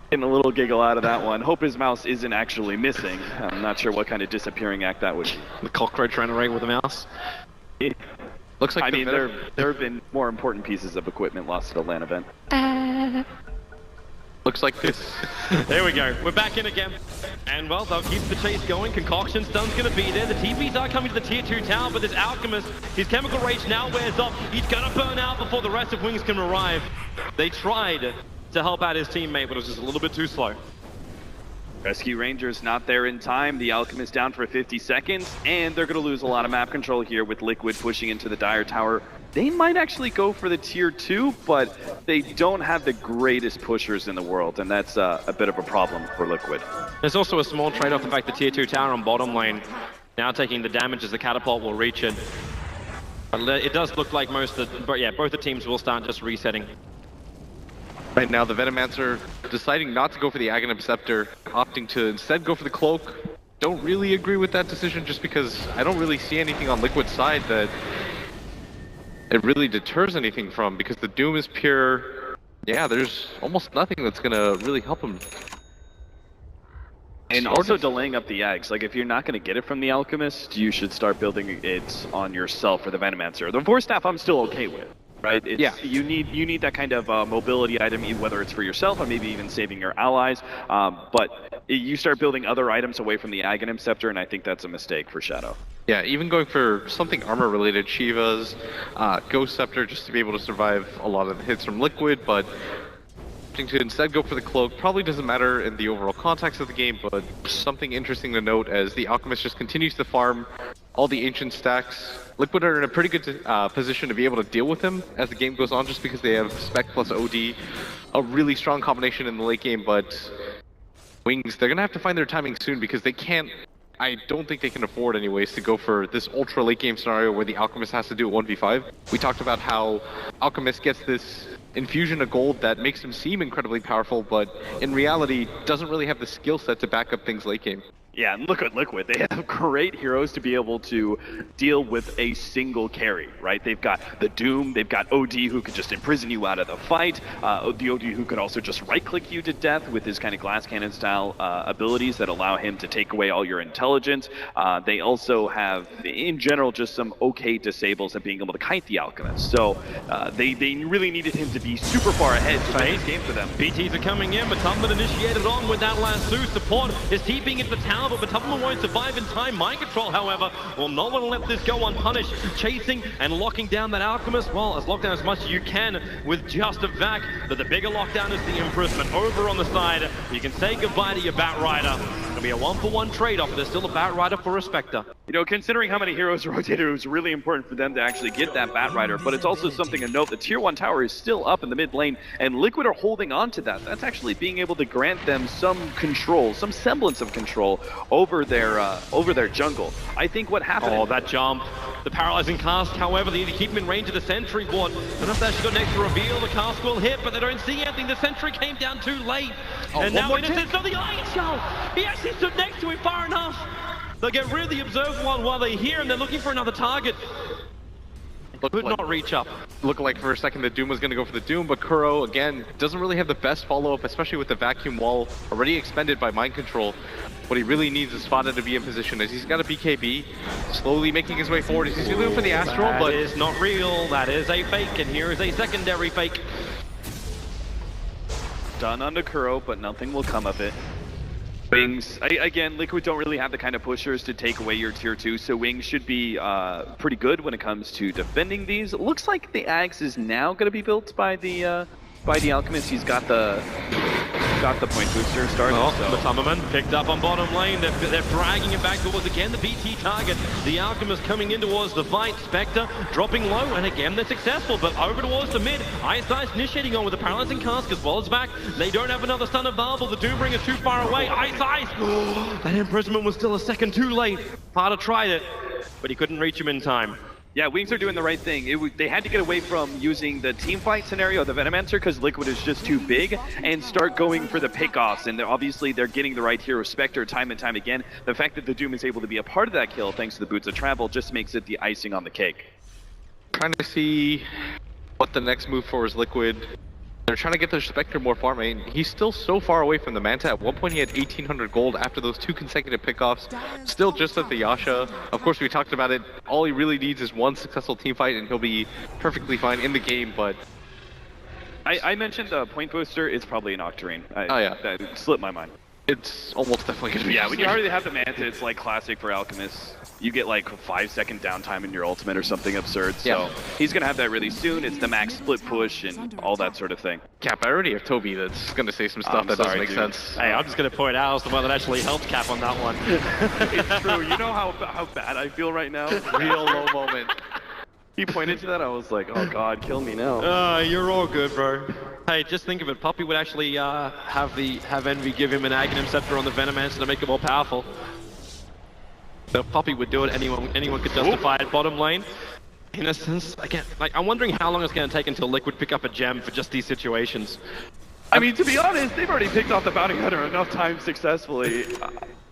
getting a little giggle out of that one. Hope his mouse isn't actually missing. I'm not sure what kind of disappearing act that would be. The cockroach ran away with a mouse. Looks like I mean, there have been more important pieces of equipment lost at the LAN event. Looks like this. There we go. We're back in again. And, well, they'll keep the chase going. Concoction Stun's going to be there. The TPs are coming to the tier 2 tower, but this Alchemist, his Chemical Rage now wears off. He's going to burn out before the rest of Wings can arrive. They tried to help out his teammate, but it was just a little bit too slow. Rescue Rangers not there in time. The Alchemist down for 50 seconds, and they're going to lose a lot of map control here with Liquid pushing into the Dire Tower. They might actually go for the tier 2, but they don't have the greatest pushers in the world, and that's a bit of a problem for Liquid. There's also a small trade-off, the fact the tier 2 tower on bottom lane now taking the damage as the catapult will reach it. But it does look like both the teams will start just resetting. Right now, the Venomancer deciding not to go for the Aghanim Scepter, opting to instead go for the Cloak. don't really agree with that decision just because I don't really see anything on Liquid's side that it really deters anything from, because the Doom is pure. Yeah, there's almost nothing that's gonna really help him. And also delaying up the eggs. Like, if you're not going to get it from the Alchemist, you should start building it on yourself for the Venomancer. The Force Staff I'm still okay with, right? Yeah. You need that kind of mobility item, whether it's for yourself or maybe even saving your allies. But you start building other items away from the Aghanim Scepter, and I think that's a mistake for Shadow. Yeah, even going for something armor-related, Shiva's, Ghost Scepter, just to be able to survive a lot of the hits from Liquid, but to instead go for the cloak probably doesn't matter in the overall context of the game, but something interesting to note as the Alchemist just continues to farm all the ancient stacks. Liquid are in a pretty good position to be able to deal with him as the game goes on, just because they have Spec plus OD, a really strong combination in the late game, but Wings, they're gonna have to find their timing soon, because they can't, I don't think they can afford anyways to go for this ultra late game scenario where the Alchemist has to do it 1v5. We talked about how Alchemist gets this infusion of gold that makes him seem incredibly powerful, but in reality doesn't really have the skill set to back up things late game. Yeah, and look at Liquid. They have great heroes to be able to deal with a single carry, right? They've got the Doom, they've got OD who could just imprison you out of the fight, the OD who could also just right-click you to death with his kind of glass cannon style abilities that allow him to take away all your intelligence. They also have, in general, just some okay disables at being able to kite the Alchemist. So they really needed him to be super far ahead to win this game for them. BTs are coming in, but Tubman initiated on with that lasso. Support is keeping it for tower, but Tubman won't survive in time. Mind Control, however, will not want to let this go unpunished. Chasing and locking down that Alchemist. Well, as locked down as much as you can with just a vac. But the bigger lockdown is the imprisonment. Over on the side, you can say goodbye to your Bat Rider. It'll be a 1-for-1 trade-off. There's still a Bat Rider for a Spectre. You know, considering how many heroes rotated, it was really important for them to actually get that Bat Rider, but it's also something to note. The Tier 1 tower is still up in the mid lane, and Liquid are holding on to that. That's actually being able to grant them some control, some semblance of control over their jungle. I think what happened... Oh, that jump. The paralyzing cast, however, they need to keep him in range of the sentry ward. And if they actually got next to reveal, the cast will hit, but they don't see anything. The sentry came down too late. And now Innocence of the Iron Shell! He actually stood next to him far enough. They'll get rid of the observed one while they hear him. They're looking for another target. Could not reach up. Looked like for a second the Doom was going to go for the Doom, but Kuro, again, doesn't really have the best follow-up, especially with the vacuum wall already expended by Mind Control. What he really needs is Spada to be in position, as he's got a BKB, slowly making his way forward. He's going to go for the Astral, but... That is not real. That is a fake, and here is a secondary fake. Done onto Kuro, but nothing will come of it. Wings, again, Liquid don't really have the kind of pushers to take away your tier 2, so Wings should be pretty good when it comes to defending these. It looks like the Axe is now going to be built by the Alchemist. He's got the point booster started. Oh, so. the Tumberman picked up on bottom lane. They're dragging it back towards, again, the BT target. The Alchemist coming in towards the fight. Spectre dropping low, and again, they're successful. But over towards the mid. Ice initiating on with the paralyzing cask as well as back. They don't have another stun available. The Doombringer too far away. Ice. That imprisonment was still a second too late. Parter tried it, but he couldn't reach him in time. Yeah, Wings are doing the right thing. They had to get away from using the team fight scenario of the Venomancer because Liquid is just too big and start going for the pickoffs. And obviously they're getting the right hero Spectre time and time again. The fact that the Doom is able to be a part of that kill thanks to the Boots of Travel just makes it the icing on the cake. Trying to see what the next move for is Liquid. They're trying to get their Spectre more far. I mean, he's still so far away from the Manta. At one point he had 1,800 gold after those 2 consecutive pickoffs. Still just at the Yasha. Of course, we talked about it. All he really needs is one successful team fight and he'll be perfectly fine in the game, but... I mentioned the point booster. It's probably an Octarine. Oh, yeah. That slipped my mind. It's almost definitely going to be. Yeah, when you already have the Manta, it's like classic for Alchemist. You get like 5-second downtime in your ultimate or something absurd. So he's going to have that really soon. It's the max split push and all that sort of thing. Cap, I already have Toby that's going to say some stuff that doesn't make sense. Hey, I'm just going to point out I was the one that actually helped Cap on that one. It's true. You know how bad I feel right now? Real low moment. He pointed to that, I was like, oh god, kill me now. You're all good, bro. Hey, just think of it. Puppy would actually have Envy give him an Aghanim Scepter on the Venomancer to make it more powerful. So if Puppy would do it, anyone could justify it. Bottom lane. Innocence, again, like, I'm wondering how long it's going to take until Liquid pick up a gem for just these situations. I mean, to be honest, they've already picked off the bounty hunter enough times successfully.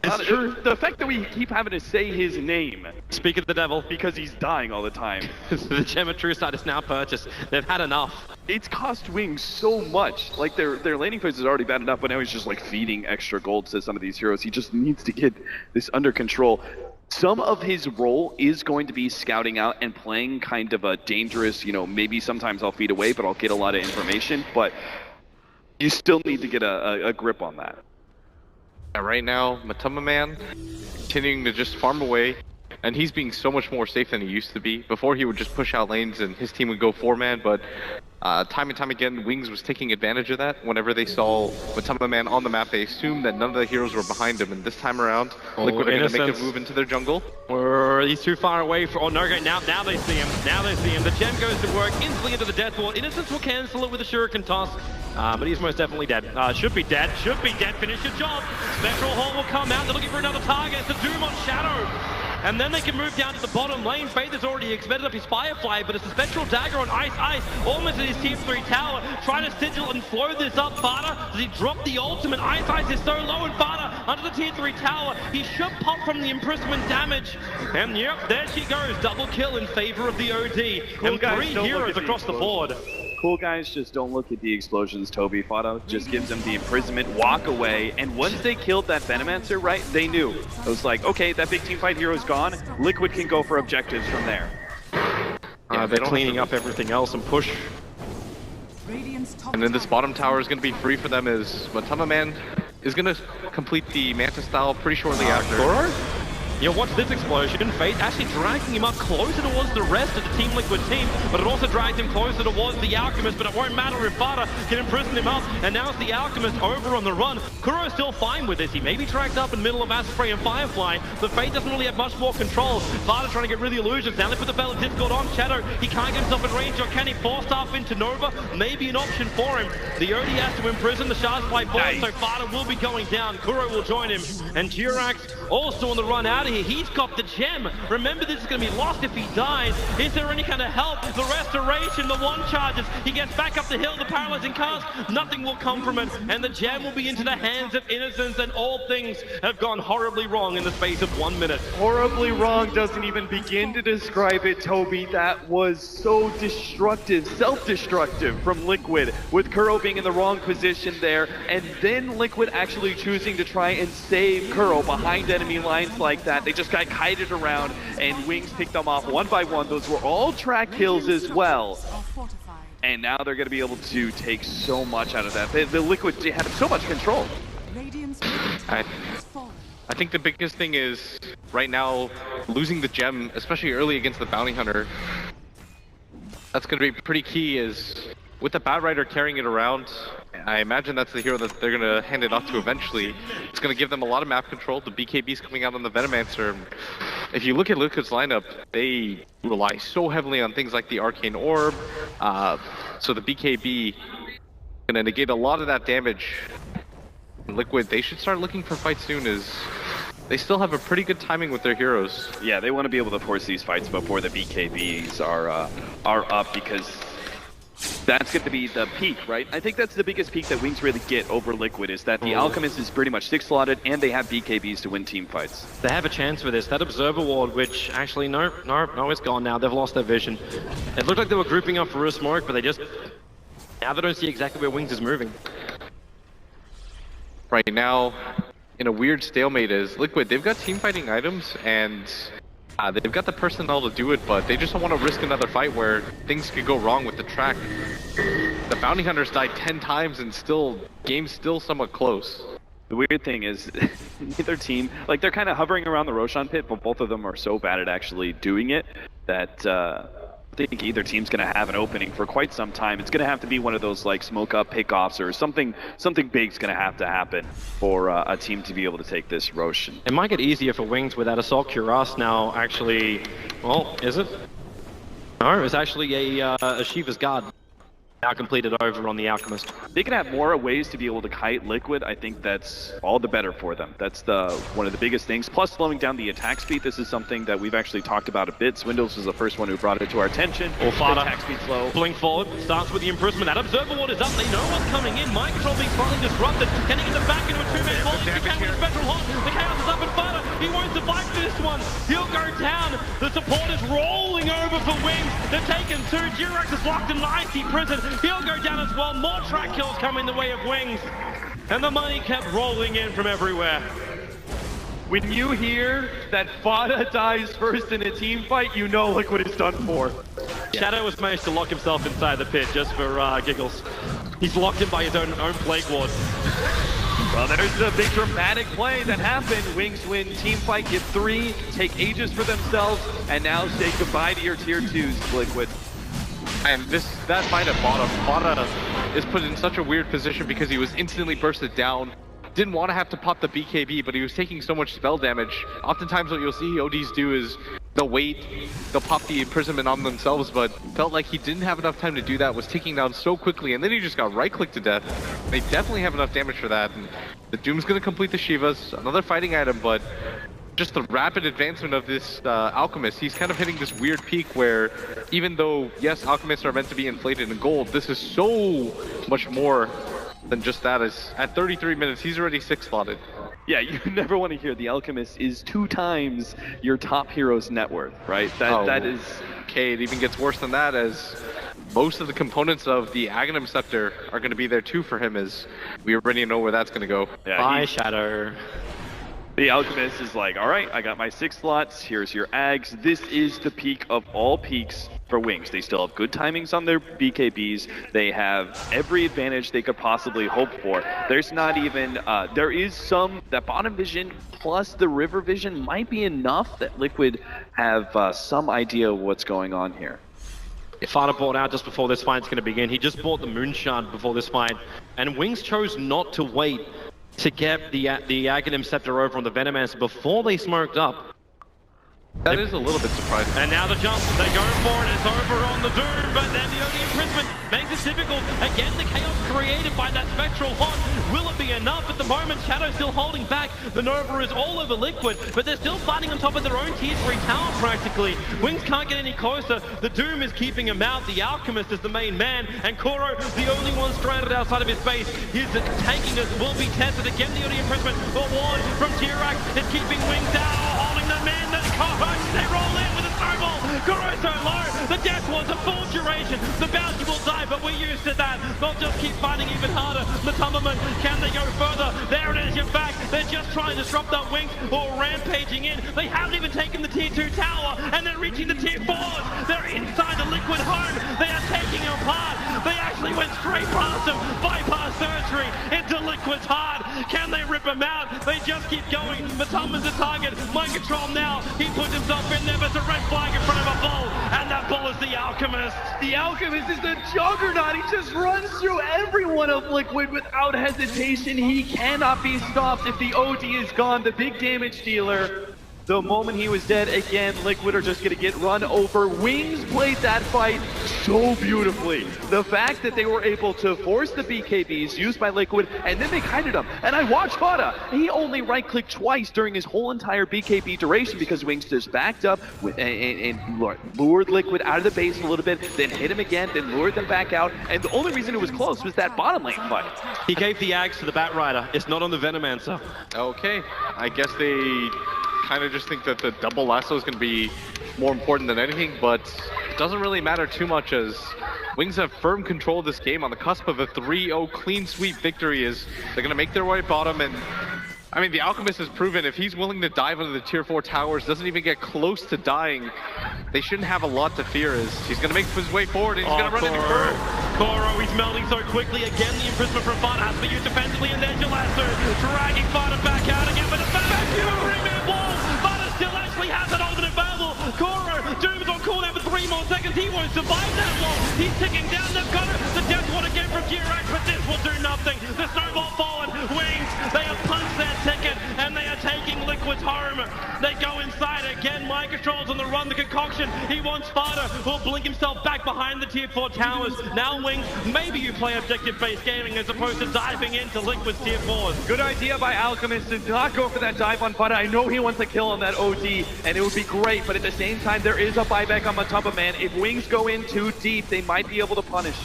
It's true. The fact that we keep having to say his name. Speak of the devil. Because he's dying all the time. The gem of true sight is now purchased. They've had enough. It's cost Wings so much. Like their landing phase is already bad enough, but now he's just like feeding extra gold to some of these heroes. He just needs to get this under control. Some of his role is going to be scouting out and playing kind of a dangerous, you know, maybe sometimes I'll feed away, but I'll get a lot of information. But you still need to get a grip on that. Yeah, right now, Matama Man continuing to just farm away, and he's being so much more safe than he used to be. Before he would just push out lanes and his team would go 4-man, but time and time again, Wings was taking advantage of that. Whenever they saw Matama Man on the map, they assumed that none of the heroes were behind him, and this time around, Liquid are going to make a move into their jungle. Or he's too far away for, oh no, now they see him, The gem goes to work, instantly into the death ward. Innocence will cancel it with a shuriken toss. But he's most definitely dead. Should be dead. Finish your job. Spectral Hall will come out. They're looking for another target. It's a Doom on Shadow. And then they can move down to the bottom lane. Faith has already expended up his Firefly, but it's a Spectral Dagger on Ice, almost at his Team 3 tower. Trying to sigil and flow this up. Fada, does he drop the ultimate? Ice is so low, and Fada under the Tier 3 tower. He should pop from the imprisonment damage. And yep, there she goes. Double kill in favor of the OD. Cool, and guys, 3 heroes across the board. Cool guys, just don't look at the explosions, Toby. Fada just gives them the imprisonment, walk away, and once they killed that Venomancer, right, they knew. It was like, okay, that big team fight hero is gone, Liquid can go for objectives from there. They're cleaning up everything else and push. And then this bottom tower is going to be free for them as Matama Man is going to complete the Manta style pretty shortly after. Goro? You know, watch this explosion. Faith actually dragging him up closer towards the rest of the Team Liquid team, but it also dragged him closer towards the Alchemist, but it won't matter if Fada can imprison him up, and now it's the Alchemist over on the run. Kuro's still fine with this. He may be tracked up in the middle of Asprey and Firefly, but Faith doesn't really have much more control. Fada trying to get rid of the illusions. Now they put the Bell of Discord on Shadow. He can't get himself in range, or can he force staff into Nova? Maybe an option for him. The OD has to imprison the Shards by force, so Fada will be going down. Kuro will join him, and Jirax also on the run out of here. He's got the gem. Remember, this is going to be lost if he dies. Is there any kind of help? The restoration, the one charges. He gets back up the hill, the paralyzing cast. Nothing will come from it, and the gem will be into the hands of Innocence, and all things have gone horribly wrong in the space of 1 minute. Horribly wrong doesn't even begin to describe it, Toby. That was so destructive, self-destructive from Liquid, with Kuro being in the wrong position there, and then Liquid actually choosing to try and save Kuro behind enemy lines like that. They just got kited around, and Wings picked them off one by one. Those were all track kills as well. And now they're going to be able to take so much out of that. The Liquid had so much control. I think the biggest thing is, right now, losing the gem, especially early against the Bounty Hunter, that's going to be pretty key, is with the Bat Rider carrying it around, I imagine that's the hero that they're going to hand it off to eventually. It's going to give them a lot of map control. The BKB's coming out on the Venomancer. If you look at Liquid's lineup, they rely so heavily on things like the Arcane Orb, so the BKB going to negate a lot of that damage. Liquid, they should start looking for fights soon, as they still have a pretty good timing with their heroes. Yeah, they want to be able to force these fights before the BKBs are up, because that's going to be the peak, right? I think that's the biggest peak that Wings really get over Liquid, is that the Alchemist is pretty much 6-slotted, and they have BKBs to win team fights. They have a chance for this. That Observer Ward, which actually, no, it's gone now. They've lost their vision. It looked like they were grouping up for a smoke, but now they don't see exactly where Wings is moving. Right now, in a weird stalemate, is Liquid, they've got team fighting items, and they've got the personnel to do it, but they just don't want to risk another fight where things could go wrong with the track. The Bounty Hunters died 10 times, and game's still somewhat close. The weird thing is, neither team, like, they're kind of hovering around the Roshan pit, but both of them are so bad at actually doing it that I think either team's going to have an opening for quite some time. It's going to have to be one of those, like, smoke up pickoffs, or something big's going to have to happen for a team to be able to take this Roshan. It might get easier for Wings with that Assault Cuirass now, actually. Well, is it? No, it's actually a Shiva's Guard. now completed over on the Alchemist. They can have more ways to be able to kite Liquid. I think that's all the better for them. That's one of the biggest things. Plus slowing down the attack speed. This is something that we've actually talked about a bit. Swindles was the first one who brought it to our attention. Orfada, attack speed slow. Blink forward, starts with the imprisonment. That Observer Ward is up. They know what's coming in. Mind control being slightly disrupted. Can he get the back into a two-man ball? He can with his special hot. The Chaos is up and Fada. He won't survive this one. He'll go down. The support is rolling over for Wings. They're taking two. Jirax is locked in the icy prison. He'll go down as well. More track kills come in the way of Wings. And the money kept rolling in from everywhere. When you hear that Fada dies first in a team fight, you know Liquid is done for. Shadow has managed to lock himself inside the pit just for giggles. He's locked in by his own plague ward. Well, there's the big dramatic play that happened. Wings win team fight, get 3, take Aegis for themselves, and now say goodbye to your tier 2s, Liquid. And that fight at bottom, Fada is put in such a weird position because he was instantly bursted down. Didn't want to have to pop the BKB, but he was taking so much spell damage. Oftentimes what you'll see ODs do is they'll wait, they'll pop the imprisonment on themselves, but felt like he didn't have enough time to do that, was taking down so quickly, and then he just got right-clicked to death. They definitely have enough damage for that, and the Doom's going to complete the Shivas, another fighting item, but just the rapid advancement of this Alchemist, he's kind of hitting this weird peak where even though, yes, Alchemists are meant to be inflated in gold, this is so much more than just that. Is at 33 minutes, he's already 6 slotted. Yeah, you never want to hear the Alchemist is 2 times your top hero's net worth, right? That is... Okay, it even gets worse than that, as most of the components of the Aghanim Scepter are going to be there too for him, as we already know where that's going to go. Yeah, Bye, Shadow. The Alchemist is like, all right, I got my 6 slots, here's your Ags. This is the peak of all peaks for Wings. They still have good timings on their BKBs. They have every advantage they could possibly hope for. There's not even, there is some, that bottom vision plus the river vision might be enough that Liquid have some idea of what's going on here. Fada bought out just before this fight's going to begin. He just bought the Moonshard before this fight, and Wings chose not to wait to get the Aghanim Scepter over on the Venomancer before they smoked up. That is a little bit surprising. And now the jump, they go for it, it's over on the Doom, but then the only imprisonment makes it difficult. Again, the chaos created by that Spectral Hot. Will it be enough? At the moment, Shadow's still holding back. The Nova is all over Liquid, but they're still fighting on top of their own tier 3 tower practically. Wings can't get any closer. The Doom is keeping him out. The Alchemist is the main man, and Koro, the only one stranded outside of his base. His tanking will be tested. Again, the only imprisonment. The ward from Tirax is keeping Wings out, holding them in. They roll in with a snowball. Koro's so low. The death was a full duration. The bounty will die, but we're used to that. They'll just keep fighting even harder. The Tumberman, can they go further? There it is, you're back. They're just trying to disrupt that Wings or rampaging in. They haven't even taken the tier 2 tower, and they're reaching the tier 4s. They're inside the Liquid home. They are taking him apart. They actually went straight past him. Bypass surgery into Liquid's heart. Can they rip him out? They just keep going. The Tumberman's the target. Mind control now. He puts himself in there, but it's a red flag in front of a bull, and that bull is the Alchemist. The Alchemist is the juggernaut. He just runs through every one of Liquid without hesitation. He cannot be stopped if the OD is gone, the big damage dealer. The moment he was dead, again, Liquid are just going to get run over. Wings played that fight so beautifully. The fact that they were able to force the BKBs used by Liquid, and then they kited him. And I watched Fada. He only right-clicked twice during his whole entire BKB duration because Wings just backed up with, and lured Liquid out of the base a little bit, then hit him again, then lured them back out. And the only reason it was close was that bottom lane fight. He gave the Ags to the Batrider. It's not on the Venomancer. Okay, I guess they kind of just think that the double lasso is going to be more important than anything, but it doesn't really matter too much as Wings have firm control of this game on the cusp of a 3-0 clean sweep victory. As they're going to make their way bottom, and I mean, the Alchemist has proven if he's willing to dive into the tier 4 towers, doesn't even get close to dying, they shouldn't have a lot to fear. As he's going to make his way forward and he's going to run into Koro. Koro, he's melting so quickly. Again, the imprisonment from Fada has to be used defensively, and there's your lasso, dragging Fada back out again, but it's back to a 3-man wall. Fada still actually has an ultimate available. Koro, Doom's on cooldown for 3 more seconds. He won't survive that long. He's ticking down. They've got it. The death ward again from Jirax, but this will do nothing. The snowball forward. Wings, they have punched their ticket, and they are taking Liquid Liquid's home. They go inside again. Mind Control's on the run. The concoction. He wants Sparta, who'll blink himself back behind the tier 4 towers. Now Wings, maybe you play objective-based gaming as opposed to diving into Liquid's tier 4s. Good idea by Alchemist to not go for that dive on Fada. I know he wants a kill on that OD, and it would be great, but at the same time, there is a buyback on Matamba Man. If Wings go in too deep, they might be able to punish.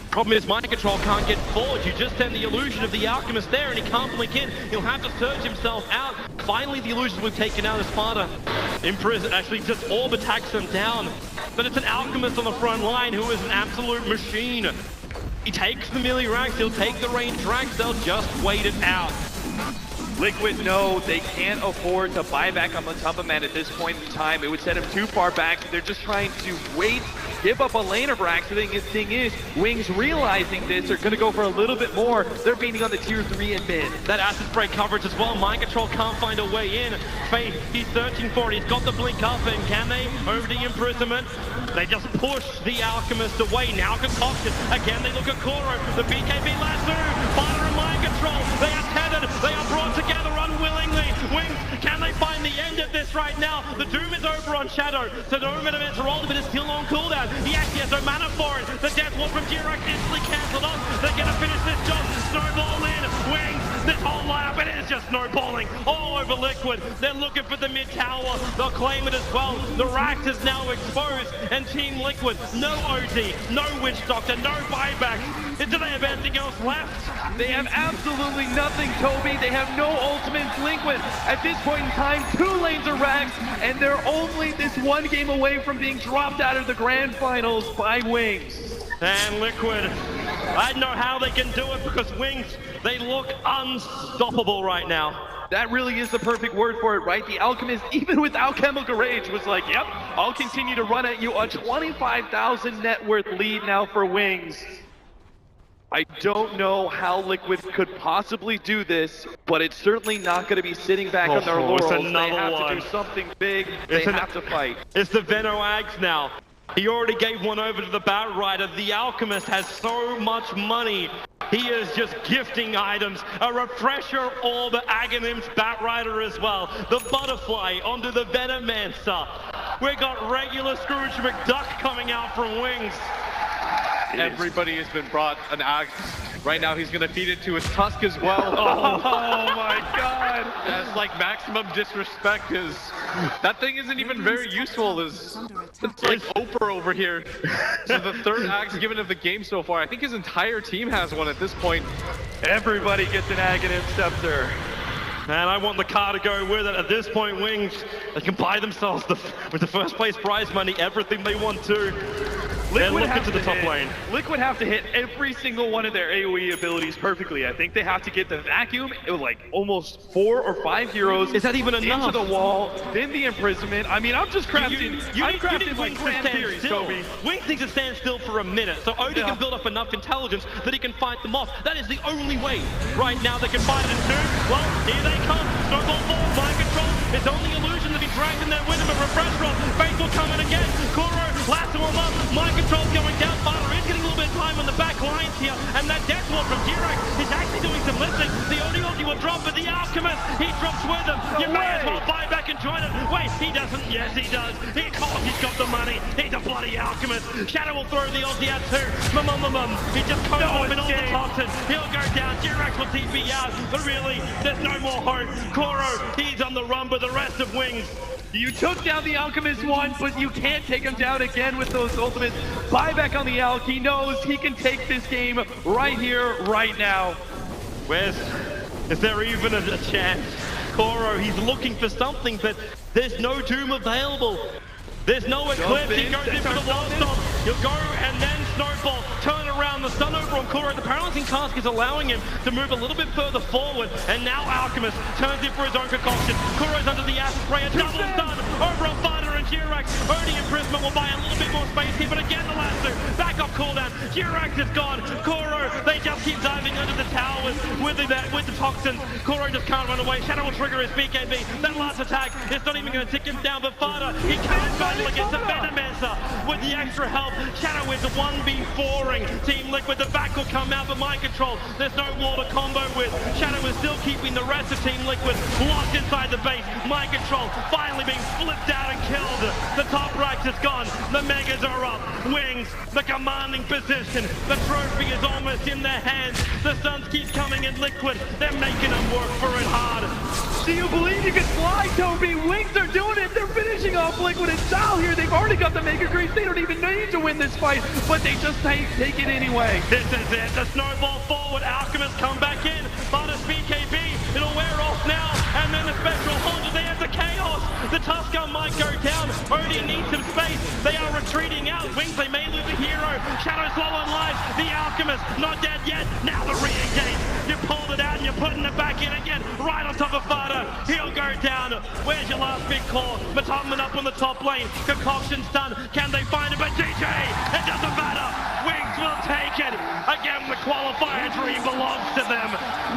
Problem is, Mind Control can't get forward. You just send the illusion of the Alchemist there, and he can't blink in. He'll have to surge himself out. Finally, the illusions we've taken out of Sparta. Empress actually just orb attacks them down. But it's an Alchemist on the front line who is an absolute machine. He takes the melee racks, he'll take the range racks, they'll just wait it out. Liquid, no, they can't afford to buy back on Matamba Man at this point in time. It would set him too far back. They're just trying to wait, give up a lane of racks. The thing is, Wings realizing this are going to go for a little bit more. They're beating on the tier 3 and mid. That acid spray coverage as well. Mind Control can't find a way in. Faith, he's searching for it. He's got the blink up, and can they? Over the imprisonment. They just push the Alchemist away. Now Concoction. Again, they look at Koro. The BKB lasso. Fire and Mind Control. They are tethered. They are brought together unwillingly. Wings, can they find the end of this right now? The Doom is over on Shadow. So no Metamancer rolled, but it's still on cooldown. He actually has no mana for it. The Death Ward from Jirak instantly cancelled off. They're going to finish this job. Snowball in. Wings, this whole lineup, it is just snowballing all over Liquid. They're looking for the mid tower. They'll claim it as well. The Rax is now exposed, and Team Liquid, no OD, no Witch Doctor, no buyback. Do they have anything else left? They have absolutely nothing, Toby. They have no ultimates. Liquid, at this point in time, 2 lanes of racks, and they're only this one game away from being dropped out of the grand finals by Wings. And Liquid, I don't know how they can do it because Wings, they look unstoppable right now. That really is the perfect word for it, right? The Alchemist, even without Chemical Rage, was like, yep, I'll continue to run at you. A 25,000 net worth lead now for Wings. I don't know how Liquid could possibly do this, but it's certainly not going to be sitting back on their laurels. They have to do something big. They have to fight. It's the Veno Ags now. He already gave one over to the Bat Rider. The Alchemist has so much money. He is just gifting items. A refresher orb, Aghanims, Bat Rider as well. The Butterfly onto the Venomancer. We got regular Scrooge McDuck coming out from Wings. Everybody has been brought an axe. Right now he's gonna feed it to his tusk as well. Oh my god! That's like maximum disrespect, because that thing isn't even very useful. It's like Oprah over here. This is the 3rd axe given of the game so far. I think his entire team has one at this point. Everybody gets an Aghanim Scepter. And I want the car to go with it. At this point, Wings, they can buy themselves with the first place prize money, everything they want to. They're looking to the top lane. Liquid have to hit every single one of their AoE abilities perfectly. I think they have to get the vacuum. It was like almost 4 or 5 heroes. Is that even enough? Into the wall, then the imprisonment. I mean, I'm just crafting. I'm crafting like grand theories, Toby. Wings needs to stand still for a minute, so Odie can build up enough intelligence that he can fight them off. That is the only way right now they can fight it in 2. Well, here they come. Snowball 4, Mind Control. It's only illusion to be dragged in there with him. A refresh roll. Faith will come in again. Kuro, lasso him up. Mind Control's going down. Fada is getting a little bit of time on the back lines here. And that Death Ward from Jirak is actually doing some lifting. The Odie will drop, but the Alchemist, he drops with him. You may as well buy back and join it. Wait, he doesn't. Yes, he does. He's got the money. He's a bloody Alchemist. Shadow will throw the ulti out too. He just comes off in all the toxins. He'll go down. Jirak will TP out. But really, there's no more hope. Koro, he's on the run with the rest of Wings. You took down the Alchemist once, but you can't take him down again with those ultimates. Buyback on the Alch. He knows he can take this game right here, right now. Is there even a chance? Koro, he's looking for something, but there's no Doom available. There's no Eclipse. He goes in for the wall stomp. He'll go and then Snowball. Turn around. The stun over on Koro. The paralyzing cask is allowing him to move a little bit further forward. And now Alchemist turns in for his own concoction. Koro's under the acid spray. A double stun over on Fada and Jirak. Odie Imprisonment will buy a little bit more space here. But again, the lasso. Back up cooldown. Jirak is gone. Koro, they just keep diving under the towers with the toxins. Koro just can't run away. Shadow will trigger his BKB. That last attack is not even going to tick him down. But Fada, he can't battle against the Venomancer. with the extra help. Shadow is 1v4ing Team Liquid. The back will come out, but Mind Control, there's no wall to combo with. Shadow is still keeping the rest of Team Liquid locked inside the base. Mind Control finally being flipped out and killed. The top right is gone. The Megas are up. Wings, the commanding position. The trophy is almost in their hands. The Suns keep coming in Liquid. They're making them work for it hard. Do you believe you can fly, Toby? Wings are doing it. They're finishing off Liquid and style here. They've already got the Mega Creeps. They don't even need to win this fight, but they just take it anyway. This is it. The snowball forward. Alchemist come back in. Bardas BKB. It'll wear off now. And then the Spectral Haunter. There's the Chaos. The Tusker might go down. Odie needs some space. They are retreating out. Wings, they may lose a hero. Shadow's low on life. The Alchemist not dead yet. Now the re-engage. You pulled it out and you're putting it back in again. Right on top of Fada. He'll go down. Where's your last big call? Matopman up on the top lane. Concoction's done. Can they find it? But DJ, it doesn't matter. Wings will take it. Again, the qualifier dream belongs to them.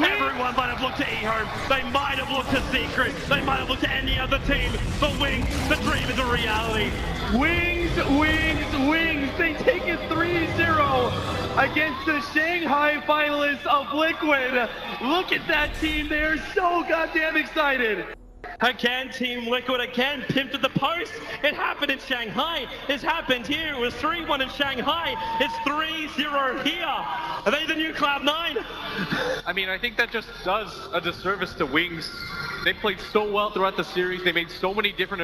Everyone might have looked to eHome. They might have looked to Secret. They might have looked to any other team. But Wings, the dream is a reality. Wings, wings, wings. They take it 3-0 against the Shanghai finalists of Liquid. Look at that team. They are so goddamn excited. Again, Team Liquid again pimped at the post. It happened in Shanghai. It's happened here. It was 3-1 in Shanghai. It's 3-0 here. Are they the new Cloud9? I mean, I think that just does a disservice to Wings. They played so well throughout the series. They made so many different